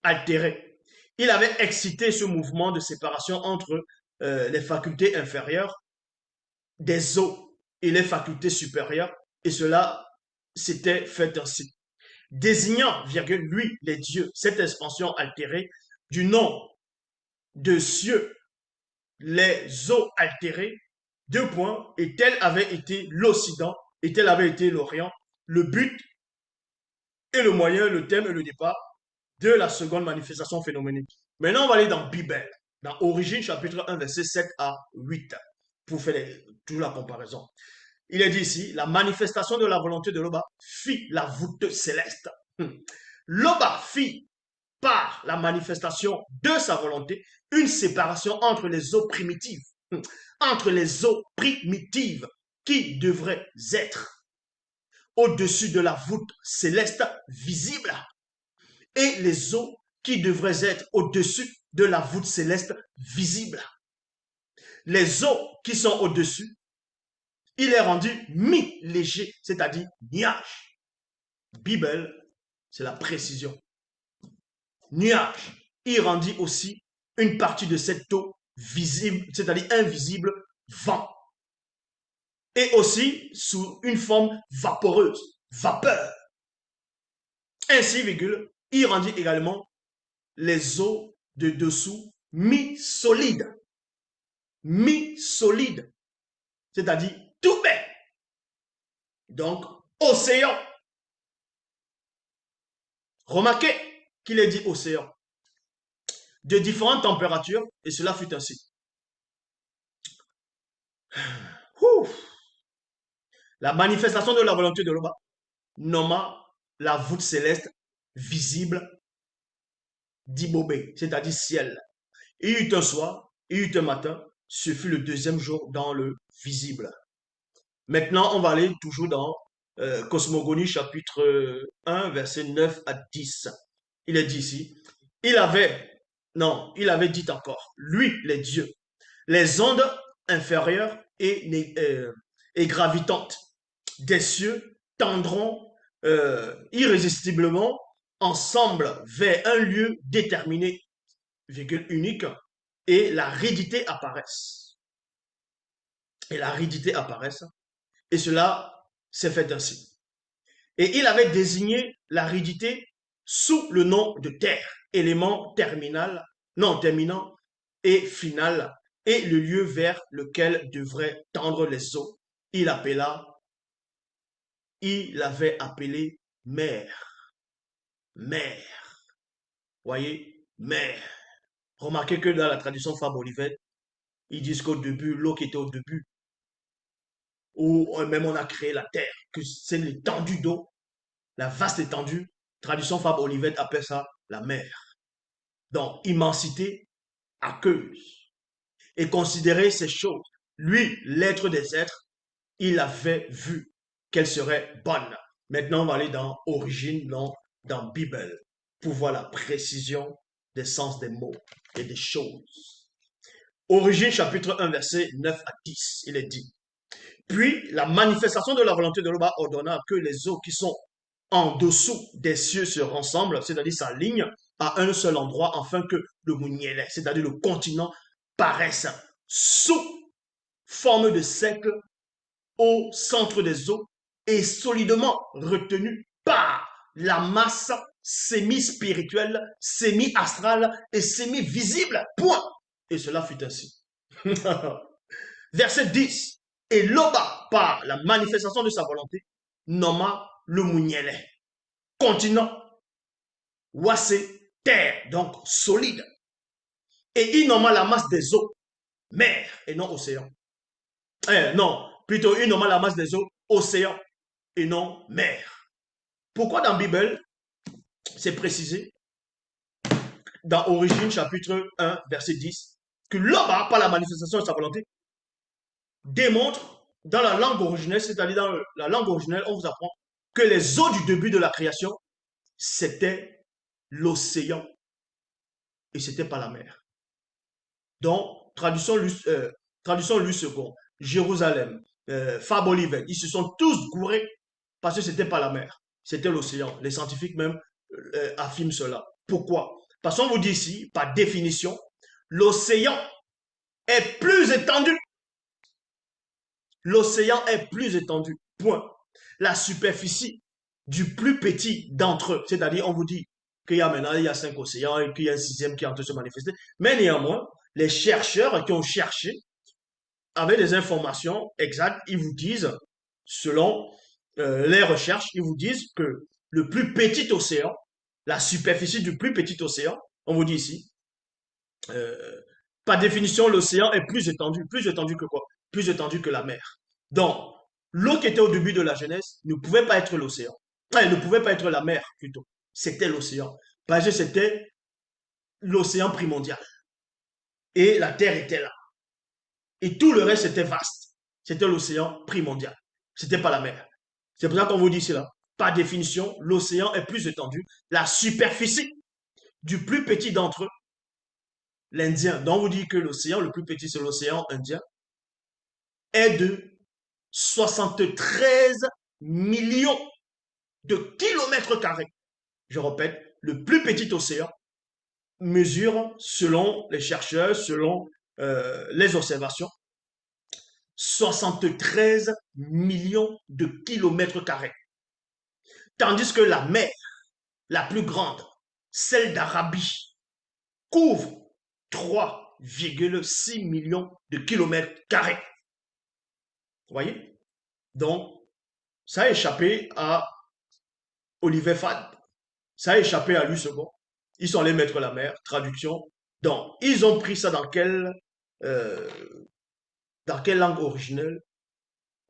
altérée. Il avait excité ce mouvement de séparation entre les facultés inférieures des os et les facultés supérieures, et cela s'était fait ainsi. Désignant, virgule, lui, les dieux, cette expansion altérée du nom de cieux, les eaux altérées, deux points, et tel avait été l'Occident, et tel avait été l'Orient, le but et le moyen, le thème et le départ de la seconde manifestation phénoménique. Maintenant, on va aller dans Bible, dans Origine, chapitre 1, verset 7 à 8, pour faire toujours la comparaison. Il est dit ici, la manifestation de la volonté de Loba fit la voûte céleste. Loba fit, par la manifestation de sa volonté, une séparation entre les eaux primitives, entre les eaux primitives qui devraient être au-dessus de la voûte céleste visible et les eaux qui devraient être au-dessus de la voûte céleste visible. Les eaux qui sont au-dessus, il est rendu mi-léger, c'est-à-dire nuage. Bible, c'est la précision. Nuage. Il rendit aussi une partie de cette eau visible, c'est-à-dire invisible, vent. Et aussi sous une forme vaporeuse, vapeur. Ainsi, virgule, il rendit également les eaux de dessous mi-solides. Mi-solide, c'est-à-dire tout bête. Donc, océan. Remarquez qu'il est dit océan. De différentes températures, et cela fut ainsi. La manifestation de la volonté de l'Oba nomma la voûte céleste visible d'Ibobé, c'est-à-dire ciel. Il y eut un soir, il y eut un matin, ce fut le deuxième jour dans le visible. Maintenant, on va aller toujours dans Cosmogonie chapitre 1, verset 9 à 10. Il est dit ici, il avait dit encore, lui, les dieux, les ondes inférieures et gravitantes des cieux tendront irrésistiblement ensemble vers un lieu déterminé, virgule unique, et la ridité apparaisse. Et la ridité apparaisse. Et cela s'est fait ainsi. Et il avait désigné l'aridité sous le nom de terre, élément terminal, non terminant et final, et le lieu vers lequel devraient tendre les eaux. Il avait appelé mer. Mer. Voyez, mer. Remarquez que dans la tradition Fabre Olivet, ils disent qu'au début, l'eau qui était au début, ou même on a créé la terre, que c'est l'étendue d'eau, la vaste étendue. Tradition Fabre Olivet appelle ça la mer. Donc, immensité aqueuse. Et considérer ces choses. Lui, l'être des êtres, il avait vu qu'elle serait bonne. Maintenant, on va aller dans Origine, dans Bible, pour voir la précision des sens des mots et des choses. Origine, chapitre 1, verset 9 à 10, il est dit. Puis, la manifestation de la volonté de l'Oba ordonna que les eaux qui sont en dessous des cieux se rassemblent, c'est-à-dire s'alignent à un seul endroit, afin que le Mounielé, c'est-à-dire le continent, paraisse sous forme de cercle au centre des eaux et solidement retenu par la masse semi-spirituelle, semi-astrale et semi-visible. Point. Et cela fut ainsi. Verset 10. Et Loba, par la manifestation de sa volonté, nomma le Mounielé, continent, Wassé, terre, donc solide. Et il nomma la masse des eaux, mer et non océan. Non, plutôt il nomma la masse des eaux, océan. et non mère. Pourquoi dans la Bible, c'est précisé, dans Origine, chapitre 1, verset 10, que l'homme, par la manifestation de sa volonté, démontre dans la langue originelle, c'est-à-dire dans la langue originelle, on vous apprend que les eaux du début de la création, c'était l'océan et c'était pas la mer. Donc, traduction Louis II, Jérusalem, Fab Olivet, ils se sont tous gourés parce que c'était pas la mer, c'était l'océan. Les scientifiques même affirment cela. Pourquoi? Parce qu'on vous dit ici, par définition, l'océan est plus étendu. L'océan est plus étendu. Point. La superficie du plus petit d'entre eux, c'est-à-dire on vous dit qu'il y a maintenant il y a 5 océans et qu'il y a un sixième qui est en train de se manifester, mais néanmoins, les chercheurs qui ont cherché avec des informations exactes, ils vous disent, selon les recherches, ils vous disent que le plus petit océan, la superficie du plus petit océan, on vous dit ici, euh, par définition, l'océan est plus étendu que quoi? Plus étendu que la mer. Donc, l'eau qui était au début de la Genèse ne pouvait pas être l'océan. Elle ne pouvait pas être la mer, plutôt. C'était l'océan. Parce que c'était l'océan primordial. Et la terre était là. Et tout le reste était vaste. C'était l'océan primordial. C'était pas la mer. C'est pour ça qu'on vous dit cela. Par définition, l'océan est plus étendu. La superficie du plus petit d'entre eux, l'Indien, dont on vous dit que l'océan le plus petit, c'est l'océan Indien, est de 73 millions de kilomètres carrés. Je répète, le plus petit océan mesure, selon les chercheurs, selon les observations, 73 millions de kilomètres carrés. Tandis que la mer, la plus grande, celle d'Arabie, couvre 3,6 millions de kilomètres carrés. Vous voyez? Donc, ça a échappé à Olivier Fad. Ça a échappé à lui second. Ils sont allés mettre la mer, traduction. Donc, ils ont pris ça euh, dans quelle langue originelle,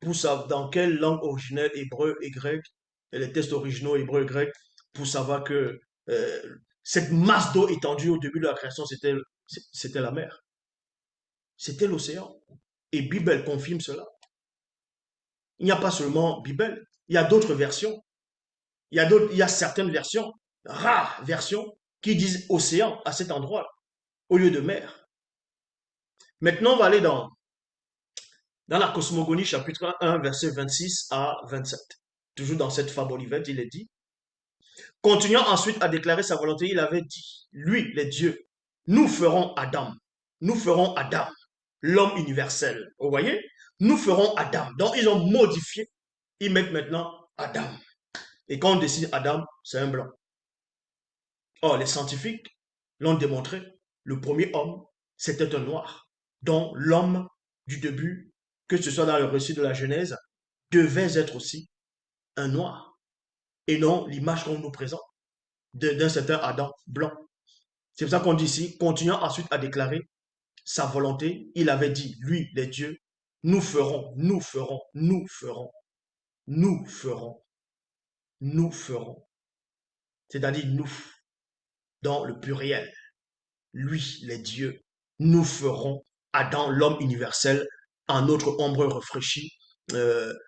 pour savoir dans quelle langue originelle, hébreu et grec, et les textes originaux hébreu et grec, pour savoir que cette masse d'eau étendue au début de la création, c'était la mer. C'était l'océan. Et Bible confirme cela. Il n'y a pas seulement Bible, il y a d'autres versions. Il y a certaines versions, rares versions, qui disent océan à cet endroit au lieu de mer. Maintenant, on va aller dans la cosmogonie, chapitre 1, verset 26 à 27. Toujours dans cette fable olivette, il est dit, continuant ensuite à déclarer sa volonté, il avait dit, lui, les dieux, nous ferons Adam, l'homme universel. Vous voyez? Nous ferons Adam. Donc, ils ont modifié, ils mettent maintenant Adam. Et quand on décide Adam, c'est un blanc. Or, les scientifiques l'ont démontré, le premier homme, c'était un noir. Donc, l'homme du début, que ce soit dans le récit de la Genèse, devait être aussi un noir. Et non l'image qu'on nous présente d'un certain Adam blanc. C'est pour ça qu'on dit ici, continuant ensuite à déclarer sa volonté, il avait dit, lui, les dieux, nous ferons, nous ferons, nous ferons, nous ferons, nous ferons. C'est-à-dire nous, dans le pluriel. Lui, les dieux, nous ferons Adam, l'homme universel, en notre ombre rafraîchie,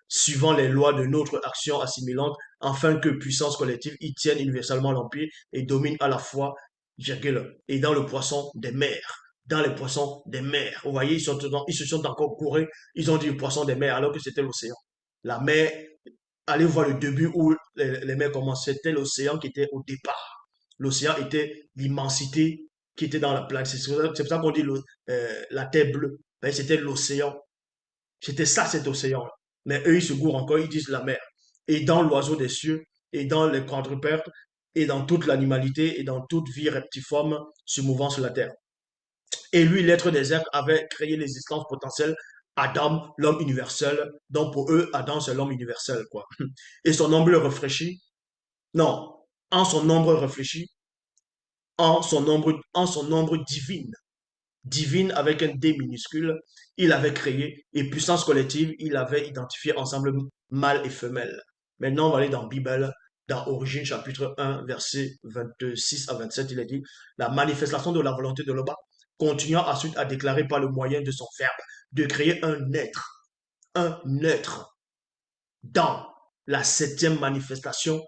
suivant les lois de notre action assimilante, afin que puissance collective y tienne universellement l'empire et domine à la fois, virgule, et dans le poisson des mers. Dans les poissons des mers. Vous voyez, ils se sont encore courés, ils ont dit le poisson des mers alors que c'était l'océan. La mer, allez voir le début où les mers commençaient, c'était l'océan qui était au départ. L'océan était l'immensité qui était dans la planète. C'est pour ça qu'on dit la terre bleue. Ben, c'était l'océan. C'était ça, cet océan-là. Mais eux, ils se gourent encore, ils disent la mer. Et dans l'oiseau des cieux, et dans les quadrupèdes, et dans toute l'animalité, et dans toute vie reptiforme se mouvant sur la terre. Et lui, l'être des êtres, avait créé l'existence potentielle Adam, l'homme universel. Donc pour eux, Adam, c'est l'homme universel, quoi. Et son nombre réfléchi, non, en son nombre réfléchi, en son nombre divine, divine avec un D minuscule, il avait créé, et puissance collective, il avait identifié ensemble mâle et femelle. Maintenant, on va aller dans Bible, dans Origine, chapitre 1, verset 26 à 27, il est dit, la manifestation de la volonté de l'Oba, continuant ensuite à déclarer par le moyen de son verbe, de créer un être dans la septième manifestation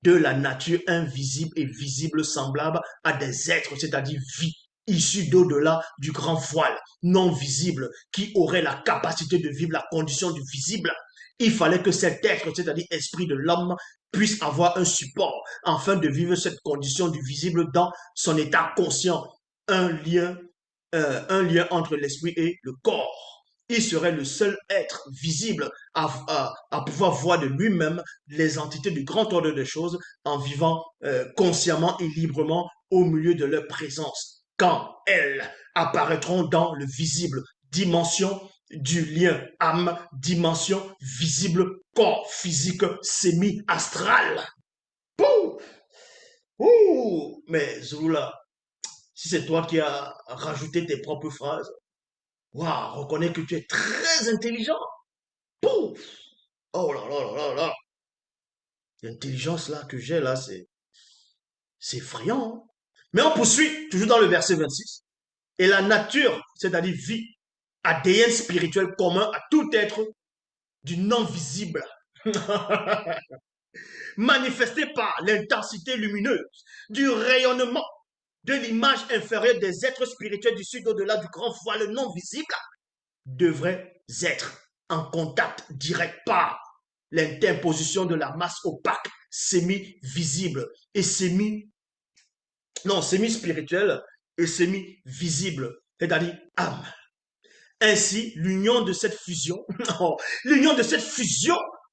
de la nature invisible et visible semblable à des êtres, c'est-à-dire vie, issus d'au-delà du grand voile, non visible, qui aurait la capacité de vivre la condition du visible. Il fallait que cet être, c'est-à-dire esprit de l'homme, puisse avoir un support afin de vivre cette condition du visible dans son état conscient, un lien, un lien entre l'esprit et le corps. Il serait le seul être visible à pouvoir voir de lui-même les entités du grand ordre des choses en vivant consciemment et librement au milieu de leur présence. Quand elles apparaîtront dans le visible, dimension du lien âme, dimension visible, corps physique semi-astral. Pouh! Ouh! Mais Zula, si c'est toi qui as rajouté tes propres phrases, waouh, reconnais que tu es très intelligent. Pouh! Oh là là là là là. L'intelligence là que j'ai là, c'est effrayant, hein. Mais on poursuit, toujours dans le verset 26. Et la nature, c'est-à-dire vie, ADN spirituel commun à tout être du non visible, manifesté par l'intensité lumineuse, du rayonnement, de l'image inférieure des êtres spirituels du sud au-delà du grand voile non visible, devrait être en contact direct par l'interposition de la masse opaque, semi-visible et semi-spirituelle et semi-visible, c'est-à-dire âme. Ainsi, l'union de cette fusion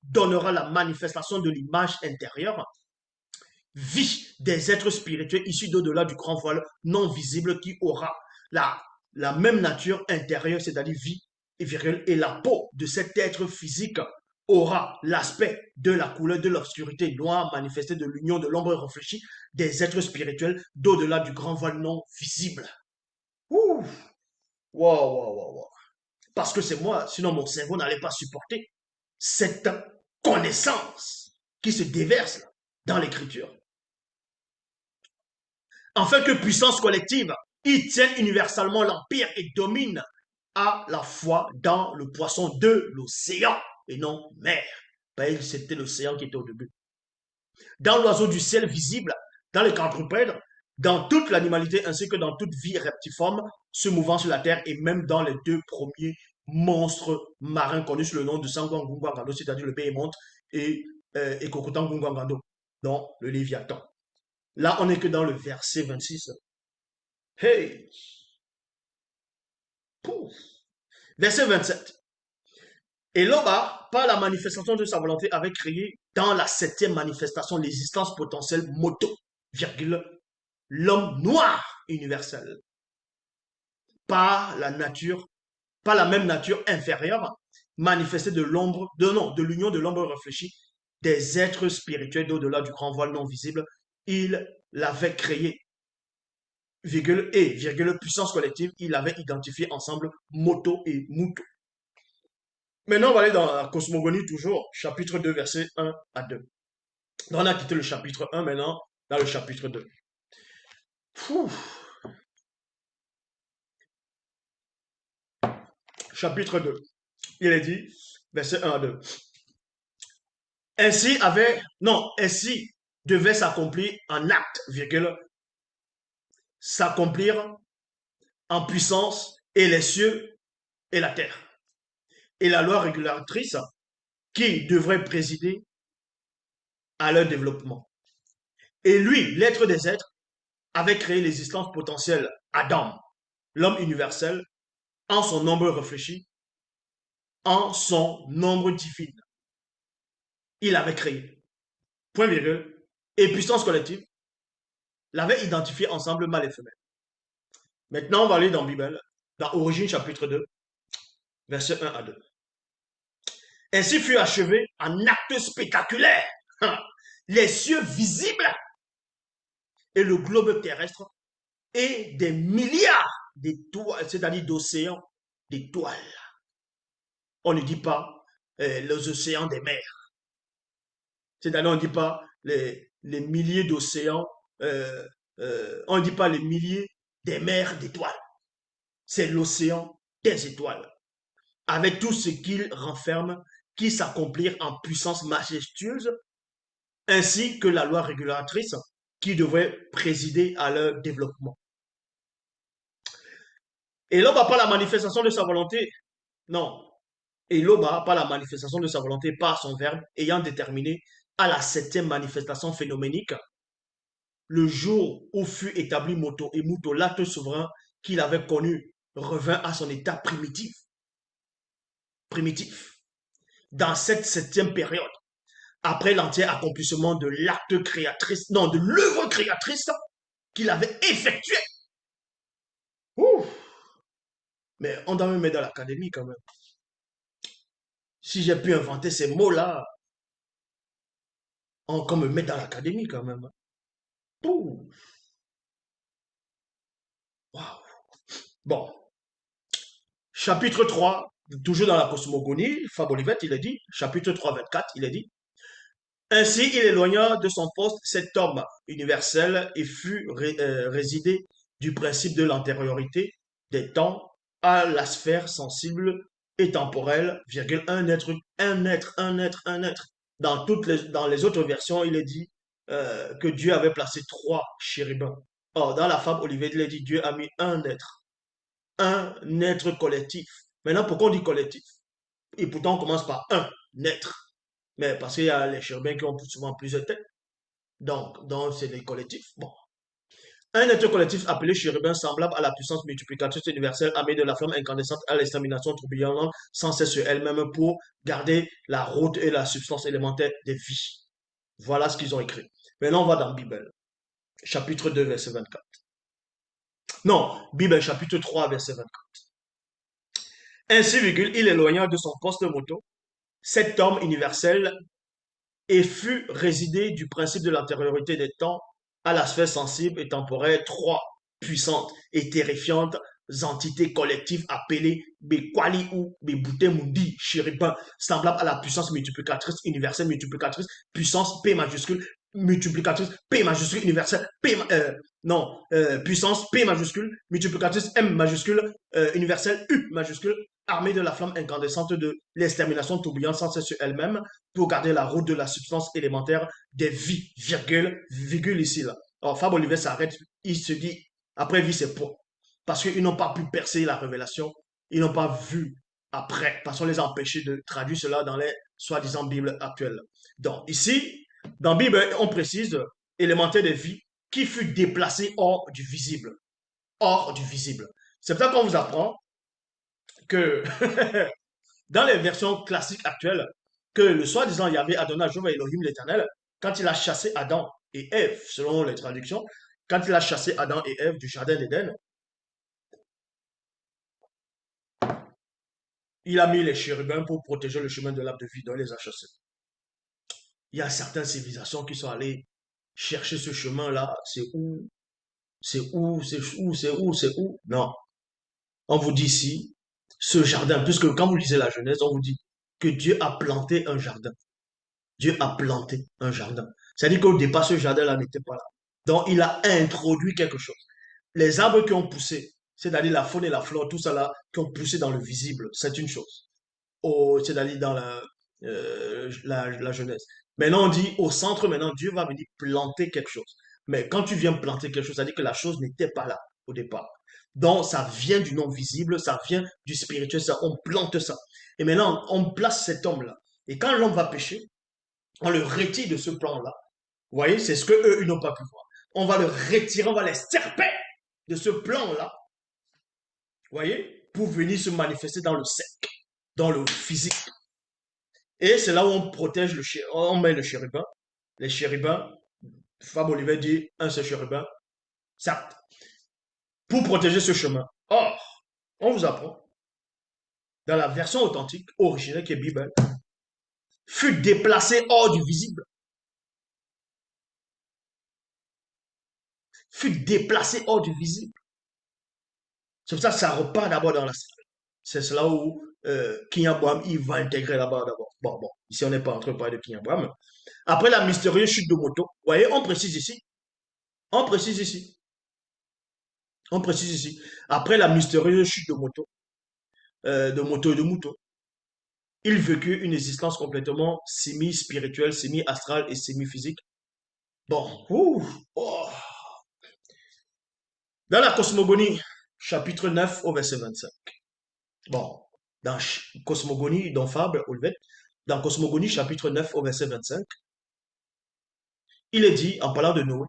donnera la manifestation de l'image intérieure, vie des êtres spirituels issus d'au-delà du grand voile non visible qui aura la, la même nature intérieure, c'est-à-dire vie et viril, et la peau de cet être physique aura l'aspect de la couleur de l'obscurité noire manifestée de l'union de l'ombre réfléchie des êtres spirituels d'au-delà du grand voile non visible. Ouh! Wow, wow, wow, wow. Parce que c'est moi, sinon mon cerveau n'allait pas supporter cette connaissance qui se déverse dans l'écriture. Afin que puissance collective, ils tiennent universellement l'empire et dominent à la fois dans le poisson de l'océan et non mer. C'était l'océan qui était au début. Dans l'oiseau du ciel visible, dans les quadrupèdes, dans toute l'animalité ainsi que dans toute vie reptiforme se mouvant sur la terre et même dans les deux premiers monstres marins connus sous le nom de Sangwangungwangando, c'est-à-dire le Behemoth et Kokotangungwangando, donc le Léviathan. Là, on n'est que dans le verset 26. Hey! Pouf. Verset 27. Et Loba, par la manifestation de sa volonté, avait créé dans la septième manifestation l'existence potentielle moto, virgule, l'homme noir universel, par la nature, par la même nature inférieure, manifestée de l'ombre, de l'union de l'ombre réfléchie, des êtres spirituels d'au-delà du grand voile non visible, il l'avait créé, virgule, et, virgule, puissance collective, il avait identifié ensemble moto et muto. Maintenant, on va aller dans la cosmogonie toujours, chapitre 2, verset 1 à 2. Donc, on a quitté le chapitre 1, maintenant, dans le chapitre 2. Fouh. Chapitre 2. Il est dit, verset 1 à 2. Ainsi devait s'accomplir en acte, virgule, s'accomplir en puissance et les cieux et la terre. Et la loi régulatrice qui devrait présider à leur développement. Et lui, l'être des êtres, avait créé l'existence potentielle Adam, l'homme universel, en son nombre réfléchi, en son nombre divin. Il avait créé, point virgule, et puissance collective, l'avait identifié ensemble mâle et femelle. Maintenant, on va aller dans la Bible, dans Origine chapitre 2, verset 1 à 2. Ainsi fut achevé un acte spectaculaire. Les cieux visibles et le globe terrestre et des milliards d'étoiles, c'est-à-dire d'océans, d'étoiles. On ne dit pas les océans des mers. C'est-à-dire, on ne dit pas les milliers d'océans, euh, on ne dit pas les milliers des mers d'étoiles. C'est l'océan des étoiles, avec tout ce qu'il renferme, qui s'accomplir en puissance majestueuse, ainsi que la loi régulatrice qui devrait présider à leur développement. Et l'homme n'a pas la manifestation de sa volonté. Non. Et l'homme n'a pas la manifestation de sa volonté par son verbe ayant déterminé à la septième manifestation phénoménique le jour où fut établi Moto et Muto, l'acte souverain qu'il avait connu, revint à son état primitif. Primitif. Dans cette septième période, après l'entier accomplissement de l'acte créatrice, non, de l'œuvre créatrice qu'il avait effectuée. Ouh. Mais on doit me mettre dans l'académie quand même. Si j'ai pu inventer ces mots-là, on me met dans l'académie quand même. Ouh. Wow. Bon, chapitre 3, toujours dans la cosmogonie, Fabolivet, il est dit, chapitre 3, 24, il est dit, ainsi il éloigna de son poste cet homme universel et fut résidé du principe de l'antériorité des temps à la sphère sensible et temporelle, virgule, un être, un être, un être, un être. Dans les autres versions, il est dit que Dieu avait placé trois chérubins. Or, dans la fable Olivier, il est dit Dieu a mis un être collectif. Maintenant, pourquoi on dit collectif? Et pourtant, on commence par un être. Mais parce qu'il y a les chérubins qui ont souvent plusieurs têtes. Donc c'est les collectifs. Bon. Un être collectif appelé chérubin semblable à la puissance multiplicatrice universelle armée de la flamme incandescente à l'extermination tourbillonnant sans cesse sur elle-même pour garder la route et la substance élémentaire des vies. Voilà ce qu'ils ont écrit. Maintenant, on va dans la Bible, chapitre 2, verset 24. Non, Bible, chapitre 3, verset 24. Ainsi, virgule, il éloigna de son poste de moto cet homme universel et fut résidé du principe de l'antériorité des temps à la sphère sensible et temporelle trois puissantes et terrifiantes entités collectives appelées Bekwali ou Bebute Mundi, chérubin, semblable à la puissance multiplicatrice universelle multiplicatrice, puissance P majuscule, multiplicatrice P majuscule universelle, non, puissance P majuscule, multiplicatrice M majuscule, universelle U majuscule, armée de la flamme incandescente de l'extermination tourbillante sans cesse sur elle-même, pour garder la route de la substance élémentaire des vies, virgule ici là. Alors Fab Olivier s'arrête, il se dit, après vie c'est pour. Parce qu'ils n'ont pas pu percer la révélation, ils n'ont pas vu après, parce qu'on les a empêchés de traduire cela dans les soi-disant Bibles actuelles. Donc ici, dans la Bible, on précise élémentaire des vies qui fut déplacé hors du visible. Hors du visible. C'est pour ça qu'on vous apprend que dans les versions classiques actuelles, que le soi-disant Yahvé Adonai Jéhovah Elohim l'Éternel, quand il a chassé Adam et Ève, selon les traductions, quand il a chassé Adam et Ève du jardin d'Éden, il a mis les chérubins pour protéger le chemin de l'arbre de vie, dont il les a chassés. Il y a certaines civilisations qui sont allées chercher ce chemin-là, c'est où, c'est où, c'est où, c'est où, c'est où. Non, on vous dit ici, ce jardin, puisque quand vous lisez la Genèse, on vous dit que Dieu a planté un jardin. Dieu a planté un jardin. C'est-à-dire qu'au départ, ce jardin-là n'était pas là. Donc, il a introduit quelque chose. Les arbres qui ont poussé, c'est-à-dire la faune et la flore, tout ça là, qui ont poussé dans le visible, c'est une chose. C'est-à-dire dans la jeunesse. Maintenant, on dit au centre, maintenant, Dieu va venir planter quelque chose. Mais quand tu viens planter quelque chose, ça veut dire que la chose n'était pas là au départ. Donc, ça vient du non visible, ça vient du spirituel, ça, on plante ça. Et maintenant, on place cet homme-là. Et quand l'homme va pécher, on le retire de ce plan-là. Vous voyez, c'est ce qu'eux, ils n'ont pas pu voir. On va le retirer, on va l'extirper de ce plan-là. Vous voyez, pour venir se manifester dans le sec, dans le physique. Et c'est là où on protège on met le chérubin. Les chérubins, Fab Oliver dit un seul chérubin, ça, pour protéger ce chemin. Or, on vous apprend, dans la version authentique, originelle qui est Bible, fut déplacé hors du visible. Fut déplacé hors du visible. C'est pour ça que ça repart d'abord dans la salle. C'est là où Kinyabwam, il va intégrer là-bas d'abord. Bon, ici on n'est pas en train de parler de Kinyabwam. Après la mystérieuse chute de moto. Vous voyez, on précise ici. On précise ici. On précise ici. Après la mystérieuse chute de moto et de moto, il vécut une existence complètement semi-spirituelle, semi-astrale et semi-physique. Bon, ouf, oh. Dans la cosmogonie, chapitre 9 au verset 25. Bon, dans cosmogonie, dans Fable, dans cosmogonie, chapitre 9 au verset 25, il est dit, en parlant de Noé,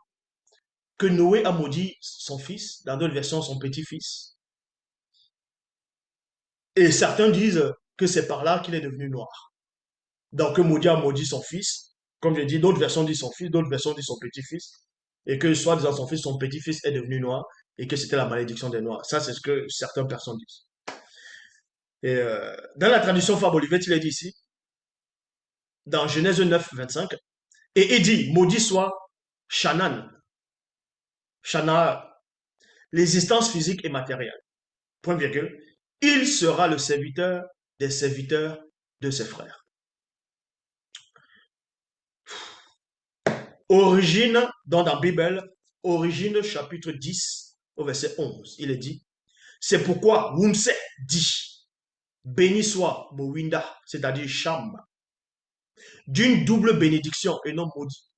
que Noé a maudit son fils, dans d'autres versions son petit-fils. Et certains disent que c'est par là qu'il est devenu noir. Donc, Maudit a maudit son fils. Comme je dis, d'autres versions disent son fils, d'autres versions disent son petit-fils. Et que soit disant son fils, son petit-fils est devenu noir et que c'était la malédiction des noirs. Ça, c'est ce que certaines personnes disent. Et dans la tradition fabolivette, il est dit ici, dans Genèse 9, 25, et il dit, maudit soit Shannan, Shana, l'existence physique et matérielle. Point virgule. Il sera le serviteur des serviteurs de ses frères. Origine, dans la Bible, Origine chapitre 10 au verset 11, il est dit, c'est pourquoi Wumse dit, béni soit Mowinda, c'est-à-dire Cham, d'une double bénédiction et non maudit,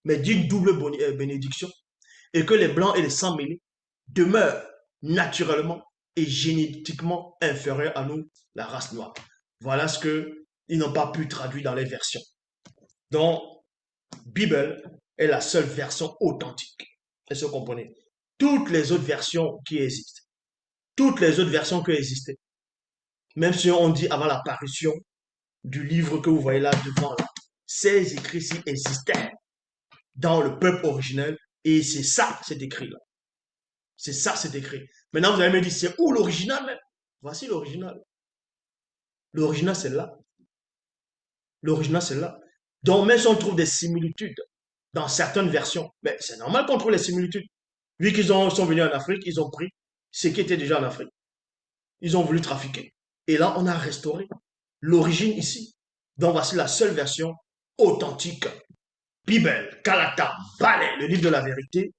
mais d'une double bénédiction, et que les blancs et les sans mêlés demeurent naturellement et génétiquement inférieurs à nous, la race noire. Voilà ce qu'ils n'ont pas pu traduire dans les versions. Donc, Bible est la seule version authentique. Est-ce que vous comprenez? Toutes les autres versions qui existent, toutes les autres versions qui existaient, même si on dit avant l'apparition du livre que vous voyez là devant, là, ces écrits-ci existaient dans le peuple originel et c'est ça, c'est écrit là. C'est ça, c'est écrit. Maintenant, vous allez me dire, c'est où l'original même? Voici l'original. L'original, c'est là. L'original, c'est là. Donc, même si on trouve des similitudes dans certaines versions, mais c'est normal qu'on trouve les similitudes. Vu qu'ils sont venus en Afrique, ils ont pris ce qui était déjà en Afrique. Ils ont voulu trafiquer. Et là, on a restauré l'origine ici. Donc, voici la seule version authentique. Bible, Kalata, Balai, le livre de la vérité.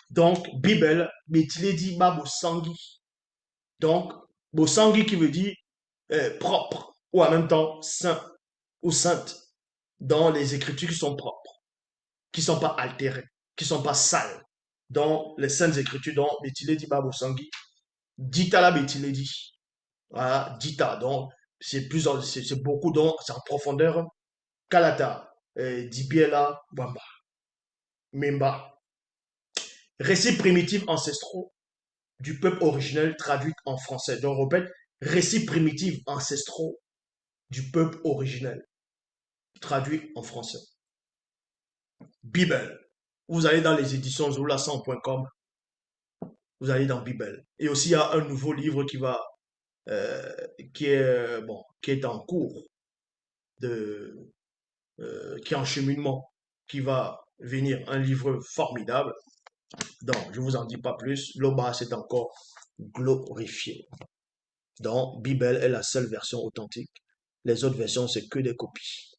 Donc, Bible, mais il est dit Mabosangui. Donc, Bosangui qui veut dire propre, ou en même temps saint ou sainte, dans les écritures qui sont propres, qui ne sont pas altérées, qui ne sont pas sales. Dans les saintes écritures, donc, Bétilé dit Babosangui, Dita la Bétilé dit. Voilà, Dita, donc, c'est beaucoup, donc, c'est en profondeur. Kalata, Dibiela, Bamba, Memba. Récits primitifs ancestraux du peuple originel traduit en français. Donc, on répète, récits primitifs ancestraux du peuple originel traduit en français. Bible. Vous allez dans les éditions zoulasan.com, vous allez dans Bible. Et aussi, il y a un nouveau livre euh, qui est en cours qui est en cheminement, qui va venir, un livre formidable. Donc, je vous en dis pas plus. L'Oba c'est encore glorifié. Donc, Bible est la seule version authentique. Les autres versions, c'est que des copies.